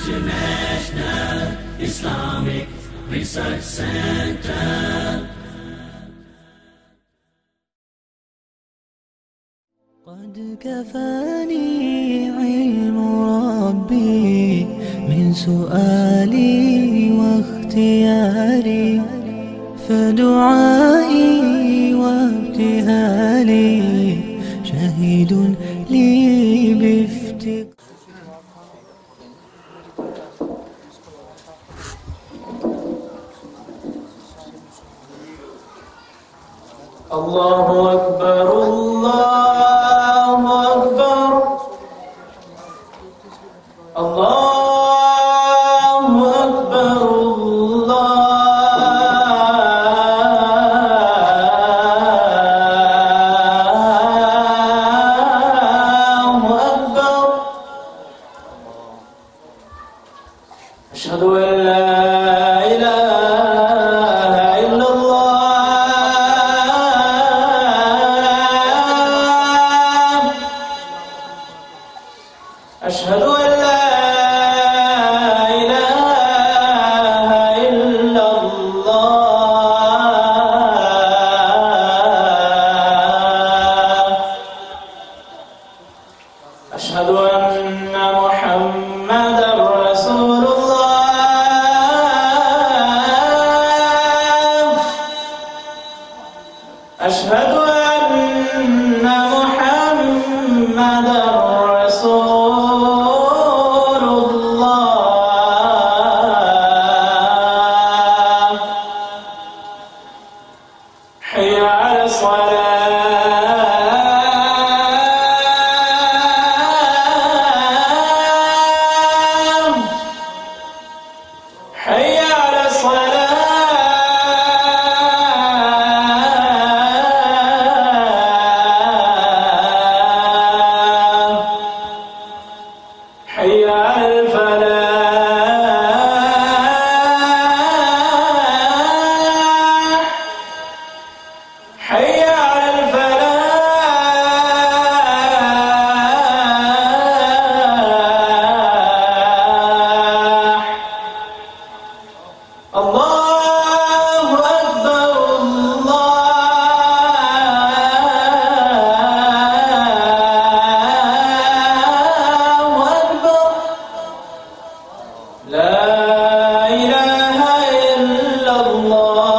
International Islamic Research Center. قد كفاني علم ربي من سؤالي واختياري، فدعائي وابتهالي شهيد لي بافتقاري. الله أكبر الله أكبر الله أكبر الله أكبر. أشهد أن لا إله إلا الله. أشهد أن لا إله إلا الله. أشهد أن محمدا رسول الله. أشهد أن محمدا رسول الله. حي على الصلاة. حي على الصلاة. حي على الفلاح. حي على الفلاح. الله أكبر الله أكبر. لا إله إلا الله.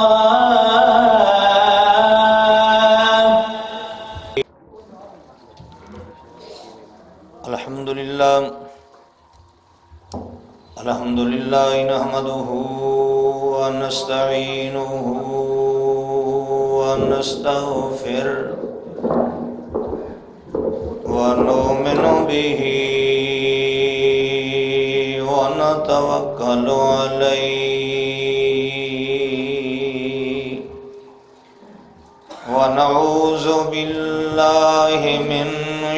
الحمد لله نحمده ونستعينه ونستغفره ونؤمن به ونتوكل عليه ونعوذ بالله من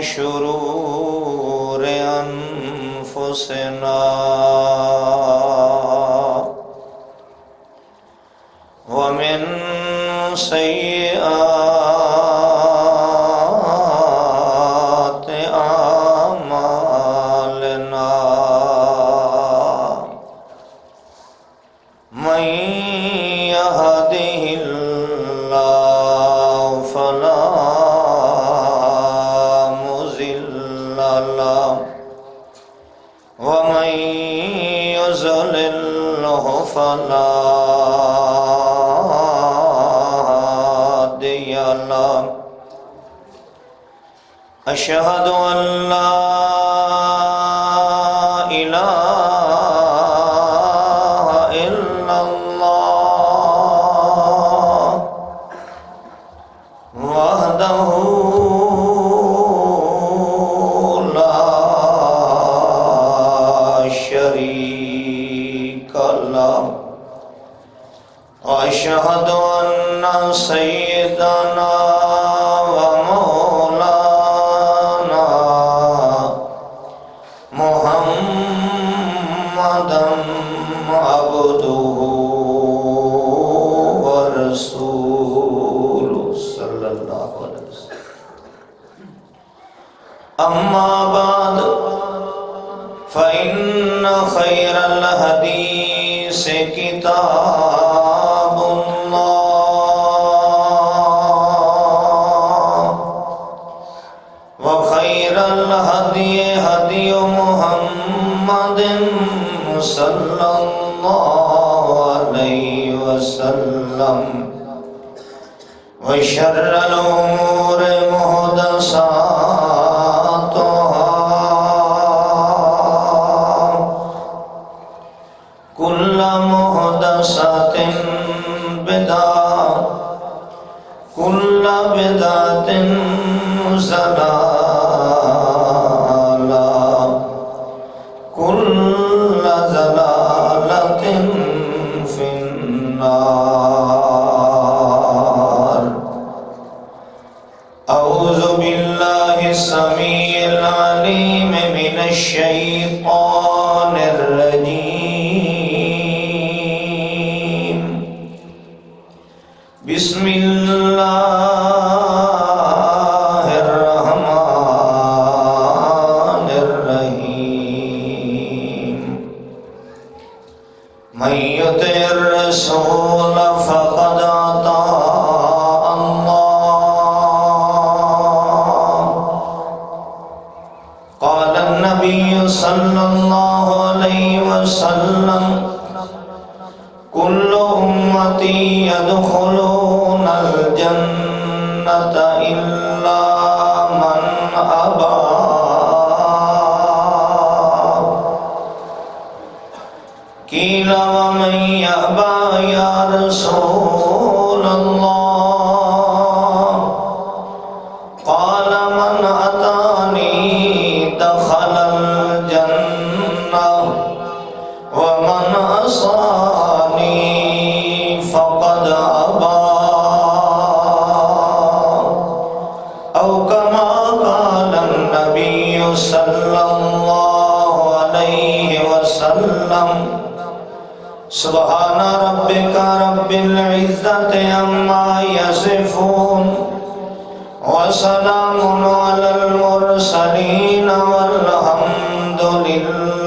شرور أنفسنا ومن سيئات أعمالنا. من يهده الله فلا مضل له ومن يضلله فلا هادي له. أشهد أن لا إله إلا الله وحده لا شريك له. وأشهد أن سيدنا ومولانا محمدا عبده ورسوله صلى الله عليه وسلم. أما بعد فإن خير الحديث كتاب الله وخير الهدي هدي محمد صلى الله عليه وسلم وشر الأمور محدثاتها كل محدثة بدعة كل بدعة ضلالة كل ضلالة في النار أعوذ بالله السميع العليم من الشيطان الرجيم بسم الله الرحمن الرحيم من يطع الرسول فقد أطاع الله قال النبي صلى الله عليه وسلم كل أمتي يدخلون الجنة إلا من أبى قيل ومن يأبى يا رسول الله قال من أتاني دخل الجنة ومن عصاني فقد أبى أو كما قال النبي صلى الله عليه وسلم سبحان ربك رب العزة عما يصفون وسلام على المرسلين والحمد لله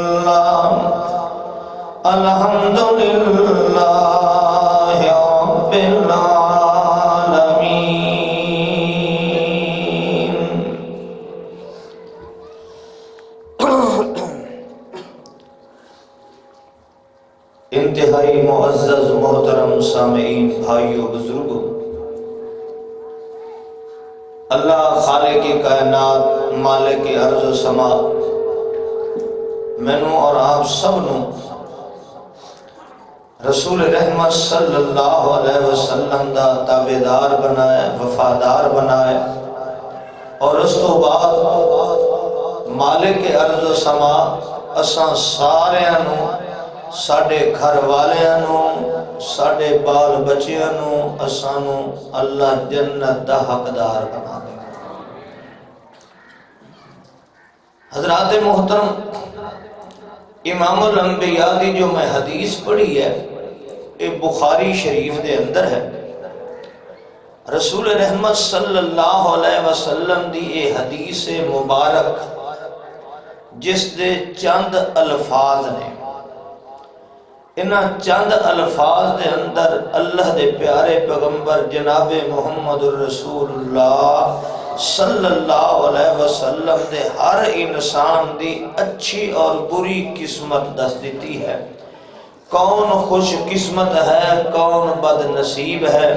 رب العالمين. انتہائی معزز محترم سامعین، بھائیو، بزرگوں، اللہ خالق کائنات، مالک ارض و سما مینوں اور آپ سب نوں رسول رحمت صلی اللہ علیہ وسلم دا تابعدار بنائے، وفادار بنائے، اور اس تو بعد مالک ارض و سما اساں ساریاں نوں، ساڈے گھر والیاں نوں، ساڈے بال بچیاں نوں، اساں نوں اللہ جنت دا حقدار بنا دے۔ حضرات محترم، امام الانبیاء دی جو میں حدیث پڑھی ہے، یہ بخاری شریف دے اندر ہے۔ رسول رحمت صلی اللہ علیہ وسلم دی یہ حدیث مبارک جس دے چند الفاظ نے، انہاں چند الفاظ دے اندر اللہ دے پیارے پیغمبر جناب محمد الرسول اللہ صلی اللہ علیہ وسلم دے ہر انسان دی اچھی اور بری قسمت دس دیتی ہے۔ کون خوش قسمت ہے، کون بد نصیب ہے،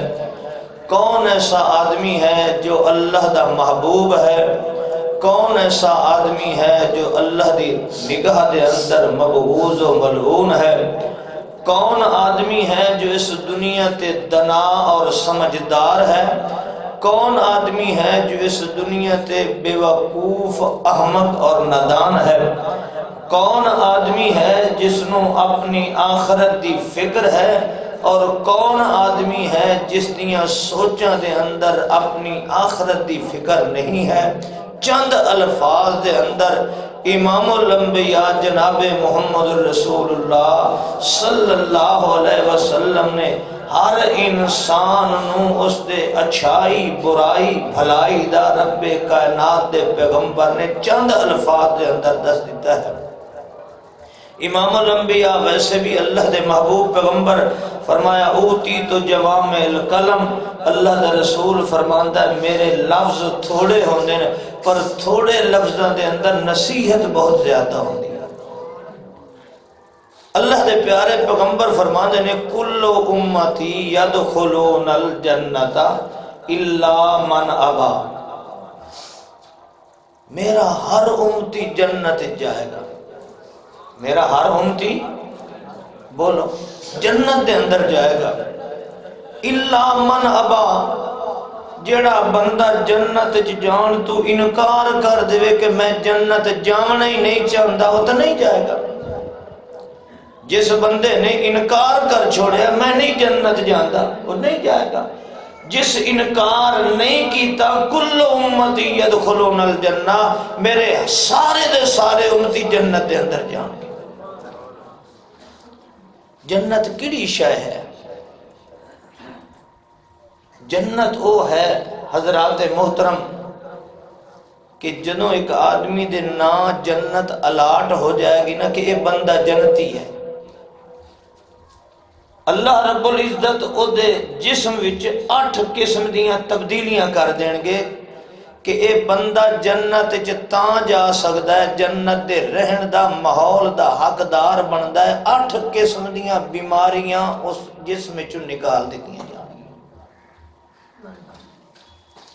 کون ایسا آدمی ہے جو اللہ دا محبوب ہے، کون ایسا آدمی ہے جو اللہ دی نگاہ دے اندر مبغوض و ملعون ہے، کون آدمی ہے جو اس دنیا تے دنا اور سمجھدار ہے، کون آدمی ہے جو اس دنیا تے بے وقوف، احمق اور نادان ہے، کون آدمی ہے جس نو اپنی آخرت دی فکر ہے، اور کون آدمی ہے جس دیاں سوچاں دے اندر اپنی آخرت دی فکر نہیں ہے۔ چند الفاظ دے اندر امام الانبیاء جناب محمد الرسول اللہ صلی اللہ علیہ وسلم نے ہر انسان نو اس دے اچھائی، برائی، بھلائی دا رب کائنات دے پیغمبر نے چند الفاظ دے اندر دس دیتا ہے۔ امام الانبیاء ویسے بھی اللہ دے محبوب پیغمبر فرمایا اوتی تو جوامع الکلم، اللہ دے رسول فرماندا ہے میرے لفظ تھوڑے ہوندے نے پر تھوڑے لفظاں دے اندر نصیحت بہت زیادہ ہوندی ہے۔ اللہ دے پیارے پیغمبر فرماندے نے کل امتی یدخلون الجنت الا من ابا، میرا ہر امتی جنت جائے گا، میرا ہر امتی بولو جنت دے اندر جائے گا، الا من ابا، جڑا بندہ جنت جان تو انکار کر دے کہ میں جنت جانا ہی نہیں چاہتا وہ تو نہیں جائے گا۔ جس بندے نے انکار کر چھوڑیا میں نہیں جنت جانتا وہ نہیں جائے گا۔ جس انکار نہیں کیتا کل امتی یدخلون الجنہ، میرے سارے دے سارے امتی جنت دے اندر جان گے۔ جنت کیڑی شے ہے؟ جنت وہ ہے حضرات محترم کہ جدوں ایک آدمی دے نا جنت الاٹ ہو جائے گی نا کہ یہ بندہ جنتی ہے، اللہ رب العزت او دے جسم وچ 8 قسم دیاں تبدیلیاں کر دین گے کہ اے بندہ جنت وچ تاں جا سکدا ہے، جنت دے رہن دا ماحول دا حقدار بندا ہے۔ 8 قسم دیاں بیماریاں اس جسم وچوں نکال دتیاں جان گیاں۔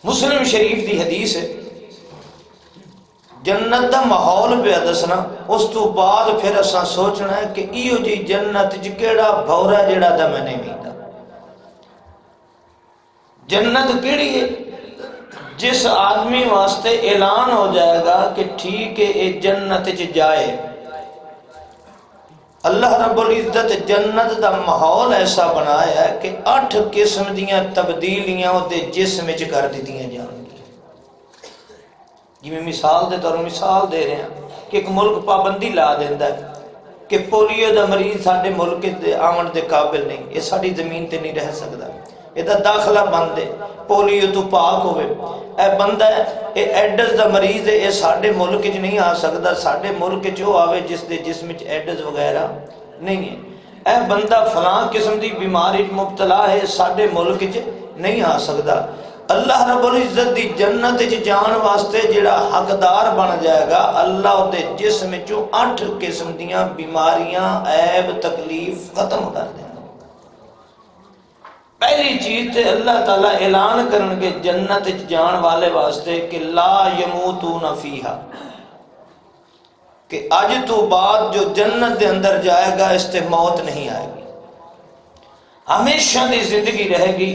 مسلم شریف دی حدیث ہے، جنت دا ماحول پہ دسنا، اس تو بعد پھر اساں سوچنا ہے کہ ایو جی جنت چ کیڑا بھورا جڑا دا میں نہیں ویندا۔ جنت کیڑی ہے؟ جس آدمی واسطے اعلان ہو جائے گا کہ ٹھیک ہے اے جنت چ جائے، اللہ رب العزت جنت دا ماحول ایسا بنایا ہے کہ 8 قسم دیاں تبدیلیاں دے جسم وچ کر دتیاں جان۔ جی میں مثال دے طور مثال دے رہے ہیں کہ ایک ملک پابندی لا دیندا ہے کہ پولیو دا مریض ساڈے ملک دے آمن دے قابل نہیں، یہ ساڈی زمین تے نہیں رہ سکدا، یہ دا داخلہ بند ہے، پولیو تو پاک ہوئے۔ اے بندہ ہے اے ایڈز دا مریض ہے، یہ ساڈے ملک وچ نہیں آ سکدا، ساڈے ملک وچ وہ آوے جس دے جسم وچ ایڈز وغیرہ نہیں ہے۔ اے بندہ فلاں قسم دی بیماری مبتلا ہے، ساڈے ملک وچ نہیں آ سکدا۔ اللہ رب العزت دی جنت وچ جان واسطے جڑا حقدار بن جائے گا، اللہ دے جسم وچوں 8 قسم دیاں بیماریاں عیب تکلیف ختم کر دیں۔ پہلی چیز تے اللہ تعالیٰ اعلان کرن گے جنت وچ جان والے واسطے کہ لا یموتون فیہا، کہ اج تو بعد جو جنت دے اندر جائے گا اس تے موت نہیں آئے گی، ہمیشہ دی زندگی رہے گی،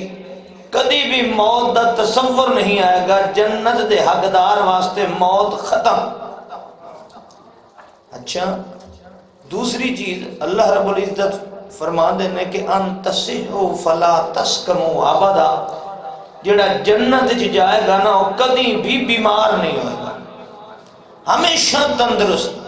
کدی بھی موت دا تصور نہیں آئے گا۔ جنت دے حقدار واسطے موت ختم۔ اچھا دوسری چیز اللہ رب العزت فرما دینے کہ ان تصحوا فلا تسقموا ابدا، جڑا جنت وچ جائے گا نا وہ کدی بھی بیمار نہیں ہوئے گا، ہمیشہ تندرست۔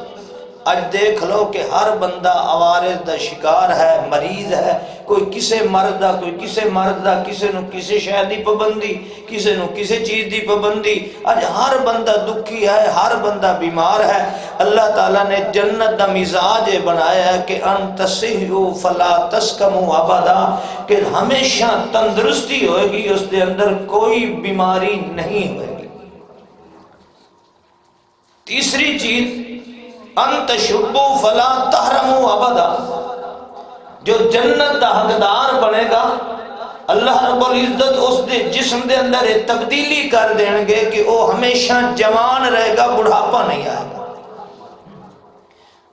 اج دیکھ لو کہ ہر بندہ عوارض دا شکار ہے، مریض ہے، کوئی کسے مرد دا کوئی کسے مرد دا، کسے نو کسے شے دی پابندی، کسے نو کسے چیز دی پابندی۔ اج ہر بندہ دکھی ہے، ہر بندہ بیمار ہے۔ اللہ تعالیٰ نے جنت دا مزاج بنایا ہے کہ ان تصحوا فلا تسقموا ابدا، کہ ہمیشہ تندرستی ہوئے گی، اس دے اندر کوئی بیماری نہیں ہوئے گی۔ تیسری چیز ان تشبوا فلا تحرموا ابدا، جو جنت دا حقدار بنے گا اللہ رب العزت اس دے جسم دے اندر تبدیلی کر دیں گے کہ وہ ہمیشہ جوان رہے گا، بڑھاپا نہیں آئے گا۔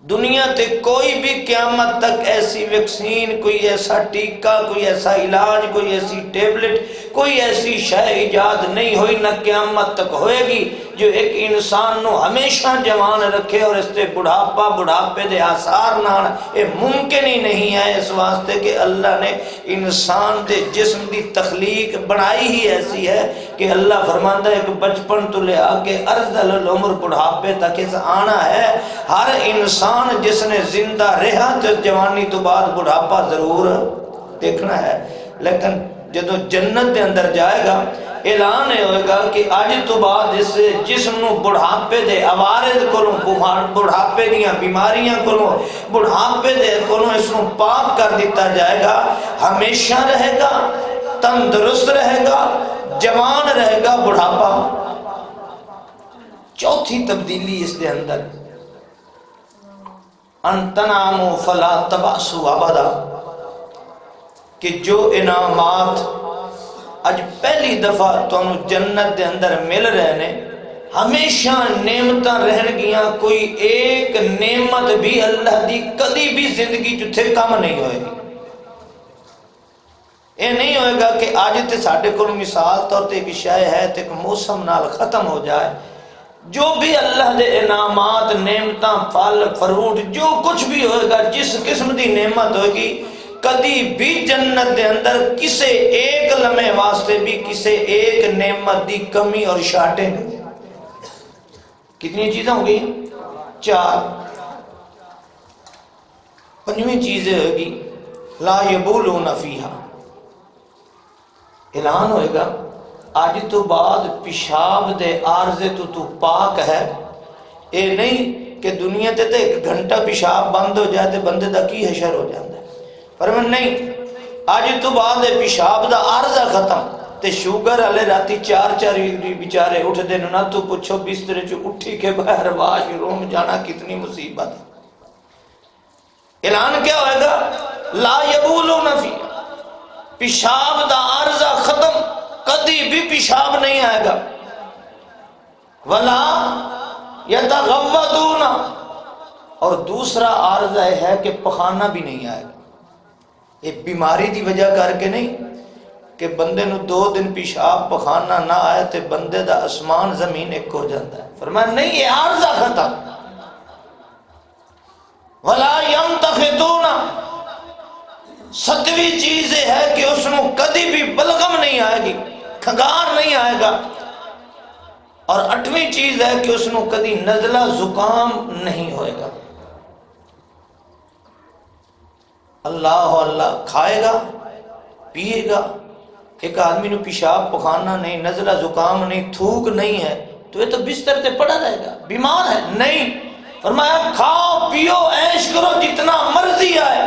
دنیا تے کوئی بھی قیامت تک ایسی ویکسین، کوئی ایسا ٹیکہ، کوئی ایسا علاج، کوئی ایسی ٹیبلٹ، کوئی ایسی شے ایجاد نہیں ہوئی، نہ قیامت تک ہوئے گی جو ایک انسان نو ہمیشہ جوان رکھے اور اس تے بڑھاپے دے آثار نہ آن۔ یہ ممکن ہی نہیں ہے، اس واسطے کہ اللہ نے انسان دے جسم دی تخلیق بنائی ہی ایسی ہے کہ اللہ فرماندہ ہے کہ بچپن تو لے آکے ارذل العمر بڑھاپے تک اس آنا ہے۔ ہر انسان جس نے زندہ رہا تو جوانی تو بعد بڑھاپا ضرور دیکھنا ہے، لیکن جدو جنت دے اندر جائے گا اعلان ہوئے گا کہ اج تو بعد اس جسم نو بڑھاپے دے عوارض کولوں بڑھاپے دیاں بیماریاں کولوں بڑھاپے دے کولوں اس نو پاک کر دیتا جائے گا، ہمیشہ رہے گا، تندرست رہے گا، جوان رہے گا، بڑھاپا۔ چوتھی تبدیلی اس دے اندر ان تنعموا فلا تبأسوا ابدا، کہ جو انعامات اج پہلی دفعہ تانوں جنت دے اندر مل رہے نے، ہمیشہ نعمتاں رہن گیاں، کوئی ایک نعمت بھی اللہ دی کدی بھی زندگی جتھے کم نہیں ہوئے گی۔ یہ نہیں ہوئے گا کہ آج تے ساڈے کول مثال طور تے ایک شے ہے تے ایک موسم نال ختم ہو جائے۔ جو بھی اللہ دے انعامات، نعمتاں، پھل فروٹ، جو کچھ بھی ہوئے گا، جس قسم دی نعمت ہوئے گی، کدی بھی جنت دے اندر کسے ایک لمحے واسطے بھی کسے ایک نعمت دی کمی اور شارٹنگ۔ کتنی چیزیں ہوں گی؟ 4۔ پنجویں چیز ہوگی لا یبولون فیہا، اعلان ہوئے گا آج تو بعد پیشاب دے عارضے تو پاک ہے۔ اے نہیں کہ دنیا تے ایک گھنٹہ پیشاب بند ہو جائے تے بندے دا کی حشر ہو جاتا ہے، فرمان نہیں، آج تو بعد پیشاب دا عارضہ ختم تے شوگر والے راتی 4 بیچارے اٹھ دے نہ تو پوچھو بسترے چ اٹھی کے باہر واش روم جانا کتنی مصیبت۔ اعلان کیا ہوئے گا؟ لا یبولون فی، پیشاب دا عارضہ ختم، کدی بھی پیشاب نہیں آئے گا۔ ولا یتغوطون، اور دوسرا عارضہ ہے کہ پخانہ بھی نہیں آئے گا۔ یہ بیماری دی وجہ کر کے نہیں کہ بندے نو 2 دن پیشاب پخانہ نہ آئے تے بندے دا اسمان زمین ایک ہو جاتا ہے، فرمایا نہیں، یہ عارضہ ختم۔ ولا يمتخطون، 7ویں چیز یہ ہے کہ اس میں کدی بھی بلغم نہیں آئے گی، کھنگار نہیں آئے گا، اور 8ویں چیز ہے کہ اس میں کدی نزلہ زکام نہیں ہوئے گا۔ اللہ اللہ کھائے گا، پیے گا، ایک آدمی نے پیشاب پخانہ نہیں، نزلہ زکام نہیں، تھوک نہیں ہے تو یہ تو بستر تے پڑا رہے گا، بیمار ہے نہیں۔ فرمایا کھاؤ پیو عیش کرو جتنا مرضی آئے،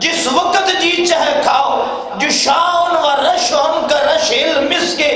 جس وقت جی چاہے کھاؤ۔ جو شاون و رشون کا رش علمس کے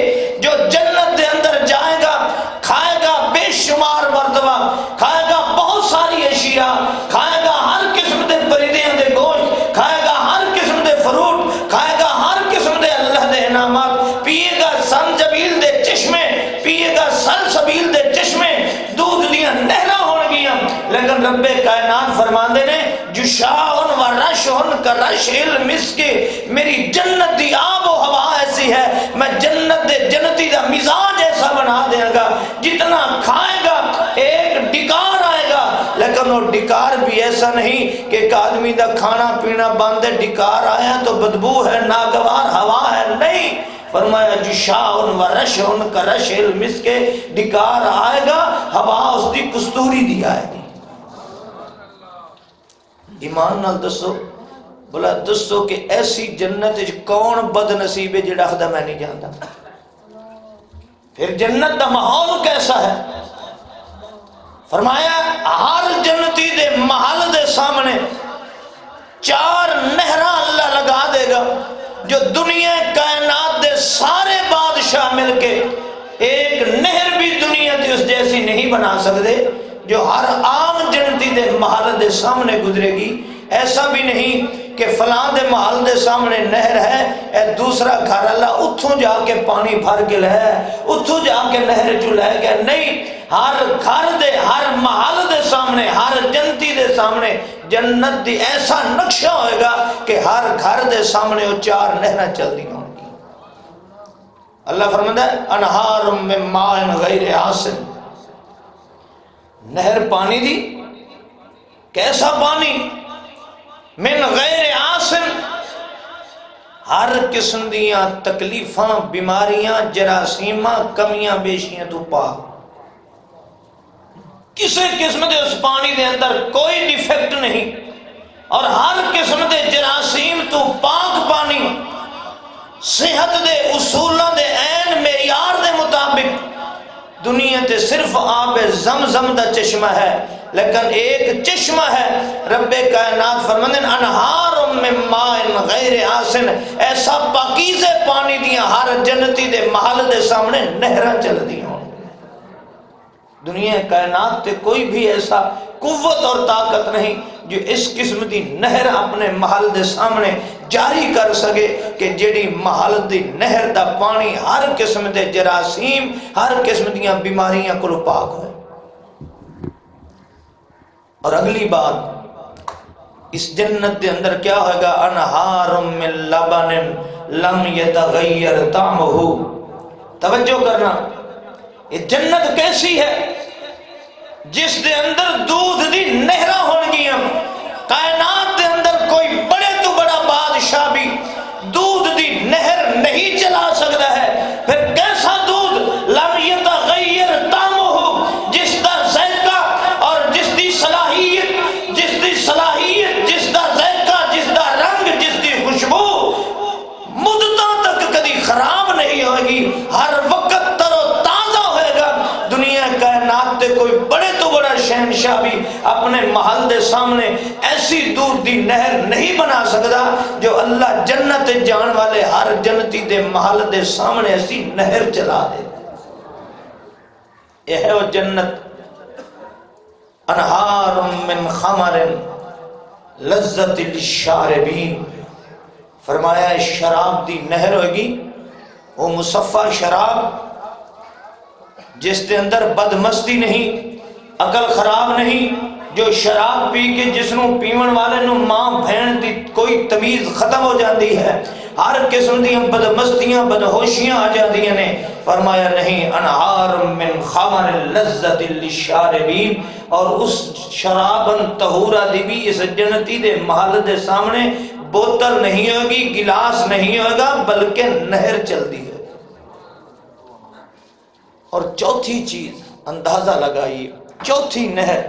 جو جنت دے اندر جائے گا، کھائے گا بے شمار مرتبہ، کھائے گا بہت ساری اشیاء، کھائے گا ہر قسم دے پرندے دے گوشت، کھائے گا ہر قسم دے فروٹ، کھائے گا ہر قسم دے اللہ دے انعامات، پیے گا سنجبیل دے چشمے، پیے گا سلسبیل دے چشمے، دودھ دیاں نہراں ہون گیاں۔ لیکن رب کائنات فرماندے نے جشاؤن و رشون کا رش علمس کے، میری جنت دی آب و ہوا ایسی ہے، میں جنت دے جنتی دا مزاج ایسا بنا دیا گا، جتنا کھائے گا ایک ڈکار آئے گا، لیکن وہ ڈکار بھی ایسا نہیں کہ ایک آدمی دا کھانا پینا بند ہے، ڈکار آیا تو بدبو ہے، ناگوار ہوا ہے، نہیں۔ فرمایا جشاؤن و رشون کا رش علمس کے، ڈکار آئے گا، ہوا اس دی کستوری دی آئے گی۔ ایمان نال دسو، بولا دسو کہ ایسی جنت کون بد نصیب ہے جڑا خدا میں نہیں جانتا؟ پھر جنت دا ماحول کیسا ہے؟ فرمایا ہر جنتی دے محل دے سامنے 4 نہراں اللہ لگا دے گا، جو دنیا کائنات دے سارے بادشاہ مل کے ایک نہر بھی دنیا دی اس جیسی نہیں بنا سکتے، جو ہر عام جنتی دے محل دے سامنے گزرے گی۔ ایسا بھی نہیں کہ فلاں دے محل دے سامنے نہر ہے، اے دوسرا گھر اللہ اتھوں جا کے پانی بھر کے لے، اتھوں جا کے نہر جو لے گیا، نہیں، ہر گھر دے ہر محل دے سامنے، ہر جنتی دے سامنے جنت دی ایسا نقشہ ہوئے گا کہ ہر گھر دے سامنے وہ 4 نہریں چل دی ہوں گی۔ اللہ فرماتا ہے انہار من ماء غیر آسن، نہر پانی دی، کیسا پانی؟ من غیر آسن، ہر قسم دیاں تکلیفاں، بیماریاں، جراثیماں، کمیاں بیشیاں تو پاک، کسی قسم دے اس پانی دے اندر کوئی ڈیفیکٹ نہیں، اور ہر قسم دے جراثیم تو پاک پانی، صحت دے اصولاں دے ان معیار دے مطابق دنیا تے صرف آب زمزم دا چشمہ ہے، لیکن ایک چشمہ ہے رب کائنات فرماندے انہار من ماء غیر آسن، ایسا پاکیزے پانی دیاں ہر جنتی دے محل دے سامنے نہراں چل دی ہوں۔ دنیا کائنات تے کوئی بھی ایسا قوت اور طاقت نہیں جو اس قسم دی نہر اپنے محل دے سامنے جاری کر سکے کہ جیڑی محل دی نہر دا پانی ہر قسم دے جراثیم ہر قسم دیاں بیماریاں کو پاک ہوئے۔ اور اگلی بات اس جنت دے اندر کیا ہوگا؟ انہار من لبن لم یتغیر طعمہ۔ توجہ کرنا، یہ جنت کیسی ہے جس دے اندر دودھ دی نہرہ ہون گیاں۔ کائنات دے اندر کوئی بڑے تو بڑا بادشاہ بھی دودھ دی نہر نہیں چلا سکتا ہے، پھر کیسا دودھ؟ لم یتغیر طعمہ، جس دا ذائقہ اور جس دی صلاحیت جس دا ذائقہ، جس دا رنگ، جس دی خوشبو مدتوں تک کبھی خراب نہیں ہوگی، ہر وقت تر و تازہ ہوئے گا۔ دنیا کائنات تے کوئی بڑے تو بڑا شہنشاہ بھی اپنے محل دے سامنے ایسی دودھ دی نہر نہیں بنا سکتا جو اللہ جنت جان والے ہر جنتی دے محل دے سامنے ایسی نہر چلا دے۔ یہ ہے وہ جنت، انہار من خمر لذت للشاربین۔ فرمایا شراب دی نہر ہوگی، وہ مصفہ شراب جس دے اندر بدمستی نہیں، عقل خراب نہیں، جو شراب پی کے جس نو پیون والے نو ماں بہن دی کوئی تمیز ختم ہو جاتی ہے، ہر قسم دی بدمستیاں بدہوشیاں آ جاندیاں نے۔ فرمایا نہیں، انہار من خمر لذت للشاربین، اور اس شرابن طہورا دی بھی اس جنتی دے محل دے سامنے بوتل نہیں ہوگی، گلاس نہیں ہوگا، بلکہ نہر چل دی ہے۔ اور چوتھی چیز اندازہ لگائیے، چوتھی نہر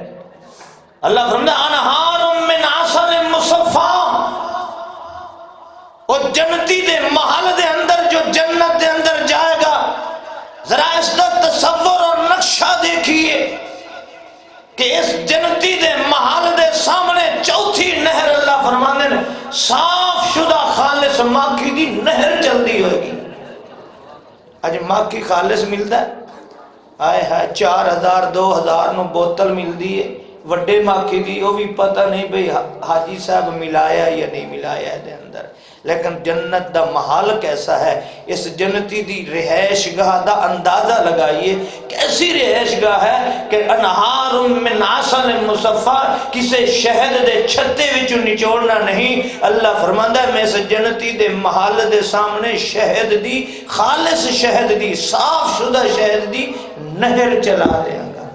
اللہ فرماتا انہار من عسل مصفی، وہ جنتی دے محل دے اندر جو جنت دے اندر جائے گا، ذرا اس کا تصور اور نقشہ دیکھیے کہ اس جنتی دے محل دے سامنے چوتھی نہر اللہ فرماندے نے صاف شدہ خالص ماکھی دی نہر چلدی ہوگی۔ اج ماکھی خالص ملتا ہے، آئے ہے 4000 2000 نو بوتل مل دی ہے وڈے ماکھی دی، وہ بھی پتہ نہیں بھئی حاجی صاحب ملایا یا نہیں ملایا دے اندر، لیکن جنت دا محل کیسا ہے؟ اس جنتی دی رہائش گاہ دا اندازہ لگائیے، کیسی رہائش گاہ ہے کہ انہار من عسل مصفی، کسے شہد دے چھتے وچوں نچوڑنا نہیں۔ اللہ فرماندا ہے میں اس جنتی دے محل دے سامنے شہد دی، خالص شہد دی، صاف شدہ شہد دی نہر چلا دیاں گا۔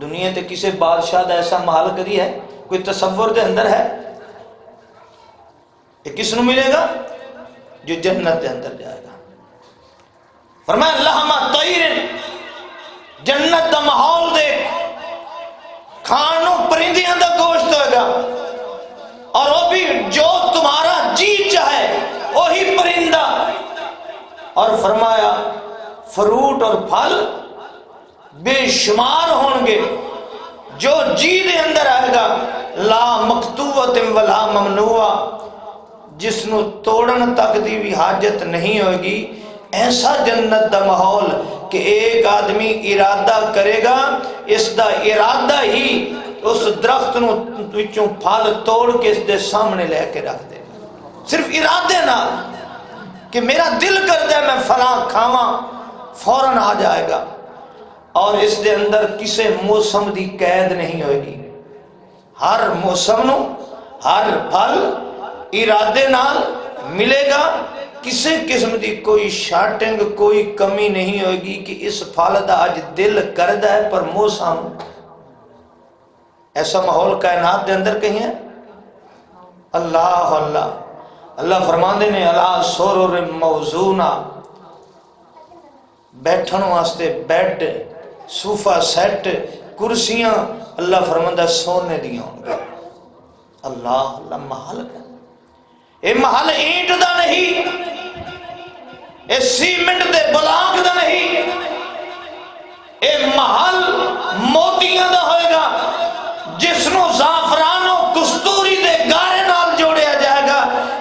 دنیا تے کسے بادشاہ دا ایسا محل کری ہے؟ کوئی تصور دے اندر ہے؟ یہ کس نو ملے گا؟ جو جنت دے اندر جائے گا۔ فرمایا لحم طیر، جنت دا ماحول دیکھ، کھانوں پرندیاں دا گوشت ہوئے گا، اور وہ بھی جو تمہارا جی چاہے وہی پرندہ، اور فرمایا فروٹ اور پھل بے شمار ہوں گے، جو جی دے اندر آئے گا، لا مقطوعۃ ولا ممنوع، جس نو توڑن تک دی بھی حاجت نہیں ہوگی۔ ایسا جنت دا ماحول کہ ایک آدمی ارادہ کرے گا، اس دا ارادہ ہی اس درخت نو وچوں پھل توڑ کے اس دے سامنے لے کے رکھ دے، صرف ارادے نہ کہ میرا دل کر دے میں فلاں کھاواں، فوراً آ جائے گا۔ اور اس دے اندر کسے موسم دی قید نہیں ہوئے گی، ہر موسم نو ہر پھل ارادے نال ملے گا، کسے قسم دی کوئی شارٹنگ کوئی کمی نہیں ہوئے گی کہ اس پھل دا آج دل کردہ ہے پر موسم۔ ایسا ماحول کائنات دے اندر کہیں ہے؟ اللہ اللہ اللہ فرماندے نے اللہ سرر موضونہ، بیٹھن واسطے بیڈ، صوفہ سیٹ، کرسیاں اللہ فرماندہ سونے دیاں ہوں گے۔ اللہ اللہ محل ہے، یہ محل اینٹ دا نہیں، اے سیمنٹ دے بلاک دا نہیں، اے محل موتیاں دا ہوئے گا جس نو زعفران و کستوری دے گارے نال جوڑیا جائے گا۔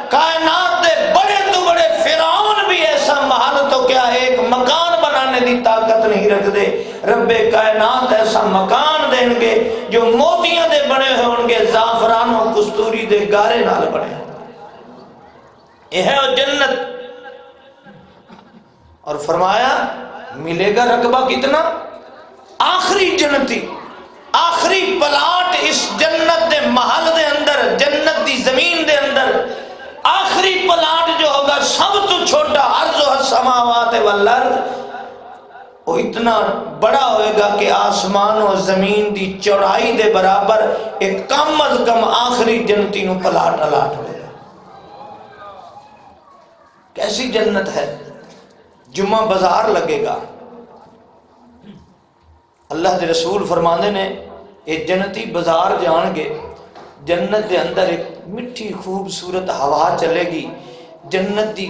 کائنات دے بڑے تو بڑے فرعون بھی ایسا محل تو کیا ایک مکان بنانے دی طاقت نہیں رکھ دے، رب کائنات ایسا مکان دیں گے جو موتیاں دے بنے ہوئے ہوں گے، زعفران و کستوری دے گارے نال بنے۔ یہ ہے وہ جنت۔ اور فرمایا ملے گا رقبہ کتنا؟ آخری جنتی، آخری پلاٹ اس جنت دے محل دے اندر، جنت دی زمین دے اندر آخری پلاٹ جو ہوگا سب تو چھوٹا، عرض السماوات والارض، وہ اتنا بڑا ہوئے گا کہ آسمان و زمین دی چوڑائی دے برابر ایک کم از کم آخری جنتی نو پلاٹ الاٹ ہوئے گا۔ کیسی جنت ہے؟ جمعہ بازار لگے گا۔ اللہ دے رسول فرماندے نے یہ جنتی بازار جان گے، جنت دے اندر ایک مٹھی خوبصورت ہوا چلے گی، جنت دی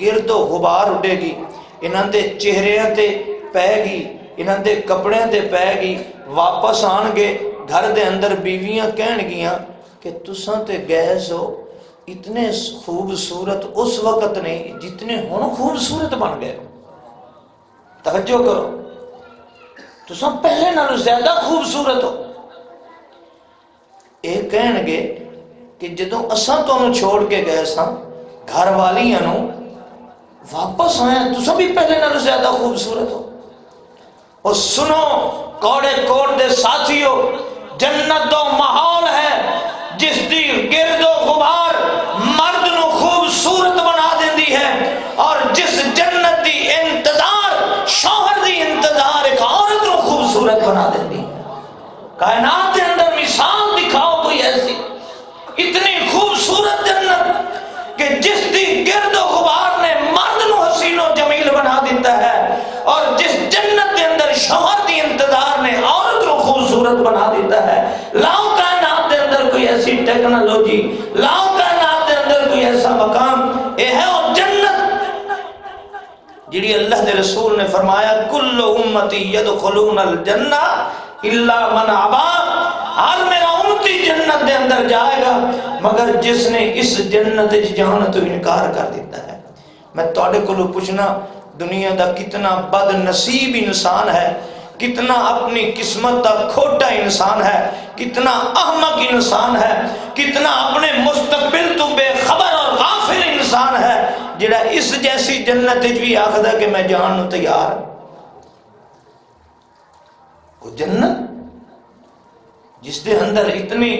گرد و غبار اڑے گی، انہاں دے چہریاں تے پے گی، انہاں دے کپڑیاں تے پے گی، واپس آن گے گھر دے اندر بیویاں کہن گیاں کہ تساں تے گئے سو اتنے خوبصورت اس وقت نہیں جتنے ہن خوبصورت بن گئے۔ توجہ کرو، تساں پہلے نالوں زیادہ خوبصورت ہو۔ یہ کہن گے کہ جدوں اساں تانوں چھوڑ کے گئے ساں گھر والیاں نو واپس آئے تساں بھی پہلے نالوں زیادہ خوبصورت ہو۔ اور سنو کوڑے کوڑ دے ساتھیو، جنت دو ماحول ہے جس دی گرد و غبار مرد نو خوبصورت بنا دیندی ہے، اور جس جنت دی انتظار شوہر دی انتظار ایک عورت نو خوبصورت بنا دیندی ہے۔ کائنات کے اندر مثال دکھاؤ کوئی ایسی اتنی خوبصورت جنت کہ جس دی گرد و غبار نے مرد نو حسین و جمیل بنا دیتا ہے، اور جس جنت کے اندر شوہر دی انتظار نے عورت کو خوبصورت بنا دیتا ہے۔ لاؤ کائنات کے اندر کوئی ایسی ٹیکنالوجی، لاؤ کائنات کے اندر کوئی ایسا مقام، یہ ہے وہ جنت جڑی اللہ دے رسول نے فرمایا کل امتی یدخلون الجنہ الا من ابا، ہر میرا امتی جنت دے اندر جائے گا مگر جس نے اس جنت جان تو انکار کر دیتا ہے۔ میں تواڈے کولوں پوچھنا، دنیا دا کتنا بد نصیب انسان ہے، کتنا اپنی قسمت دا کھوٹا انسان ہے، کتنا احمق انسان ہے، کتنا اپنے مستقبل تو بے خبر اور غافل انسان ہے جڑا اس جیسی جنت بھی آخدا کہ میں جان نو تیار۔ وہ جنت جس دے اندر اتنی،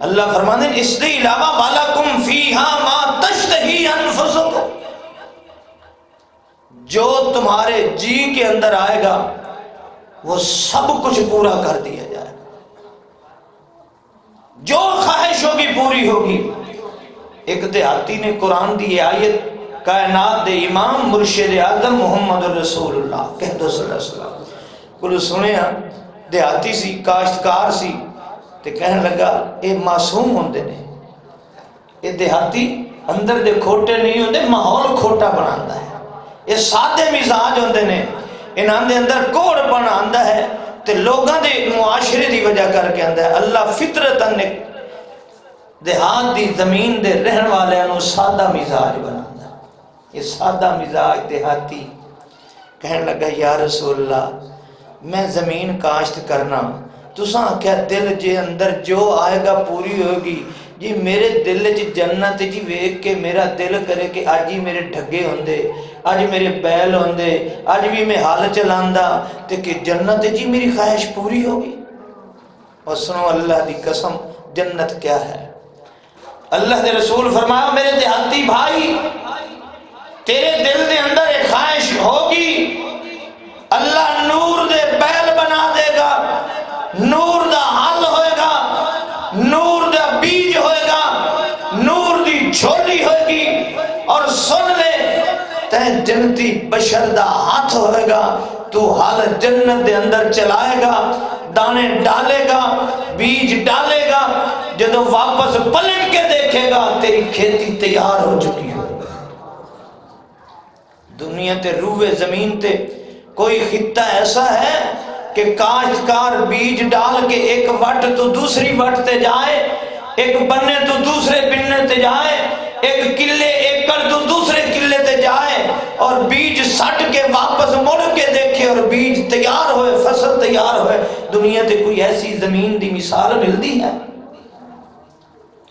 اللہ فرماتے ہیں اس دے علاوہ وَلَكُمْ فِيهَا مَا تَشْتَهِي أَنفُسُكُمْ، جو تمہارے جی کے اندر آئے گا وہ سب کچھ پورا کر دیا جائے، جو خواہش ہوگی پوری ہوگی۔ ایک دیہاتی نے قرآن دی آیت کائنات دے امام مرشد اعظم محمد رسول اللہ کہہ دو صلی اللہ علیہ وسلم کو سنیا، دیہاتی سی، کاشتکار سی، تے کہنے لگا اے معصوم ہوندے نے، اے دیہاتی اندر دے کھوٹے نہیں ہوندے، ماحول کھوٹا بناتا ہے، یہ سادے مزاج ہوندے نے، انہاں دے اندر کوڑ پن آندا ہے تے لوگاں دے معاشرے دی وجہ کر کے آندا ہے۔ اللہ فطرتاً دیہات دی زمین دے رہن والے انہوں سادہ مزاج بناتا ہے۔ یہ سادہ مزاج دیہاتی کہنے لگا یا رسول اللہ میں زمین کاشت کرنا، تساں کیا دل جے اندر جو آئے گا پوری ہوگی، جی میرے دل جی جنت جی ویک کے میرا دل کرے کہ آج ہی میرے ڈھگے ہوندے، آج میرے بیل ہوندے، آج بھی میں حال چلاندہ تے کہ جنت جی میری خواہش پوری ہوگی۔ اور سنو اللہ دی قسم جنت کیا ہے، اللہ دے رسول فرمایا میرے دیہاتی بھائی تیرے دل دے اندر ایک خواہش ہوگی، اللہ نور دے بیل بنا دے گا، نور دا حل ہوئے گا، نور دا بیج ہوئے گا، نور دی جھولی ہوئے گی، اور سن لے تے جنتی بشر دا ہاتھ ہوئے گا، تو حال جنت دے اندر چلائے گا، دانے ڈالے گا، بیج ڈالے گا، جدو واپس پلٹ کے دیکھے گا تیری کھیتی تیار ہو چکی ہو۔ دنیا تے روئے زمین تے کوئی خطہ ایسا ہے کہ کاشتکار بیج ڈال کے ایک وٹ تو دوسری وٹ تے جائے، ایک بننے تو دوسرے بننے تے جائے، ایک کلے ایکڑ تو دوسرے کلے تے جائے اور بیج سٹ کے واپس مڑ کے دیکھے اور بیج تیار ہوئے، فصل تیار ہوئے؟ دنیا تے کوئی ایسی زمین دی مثال ملتی ہے؟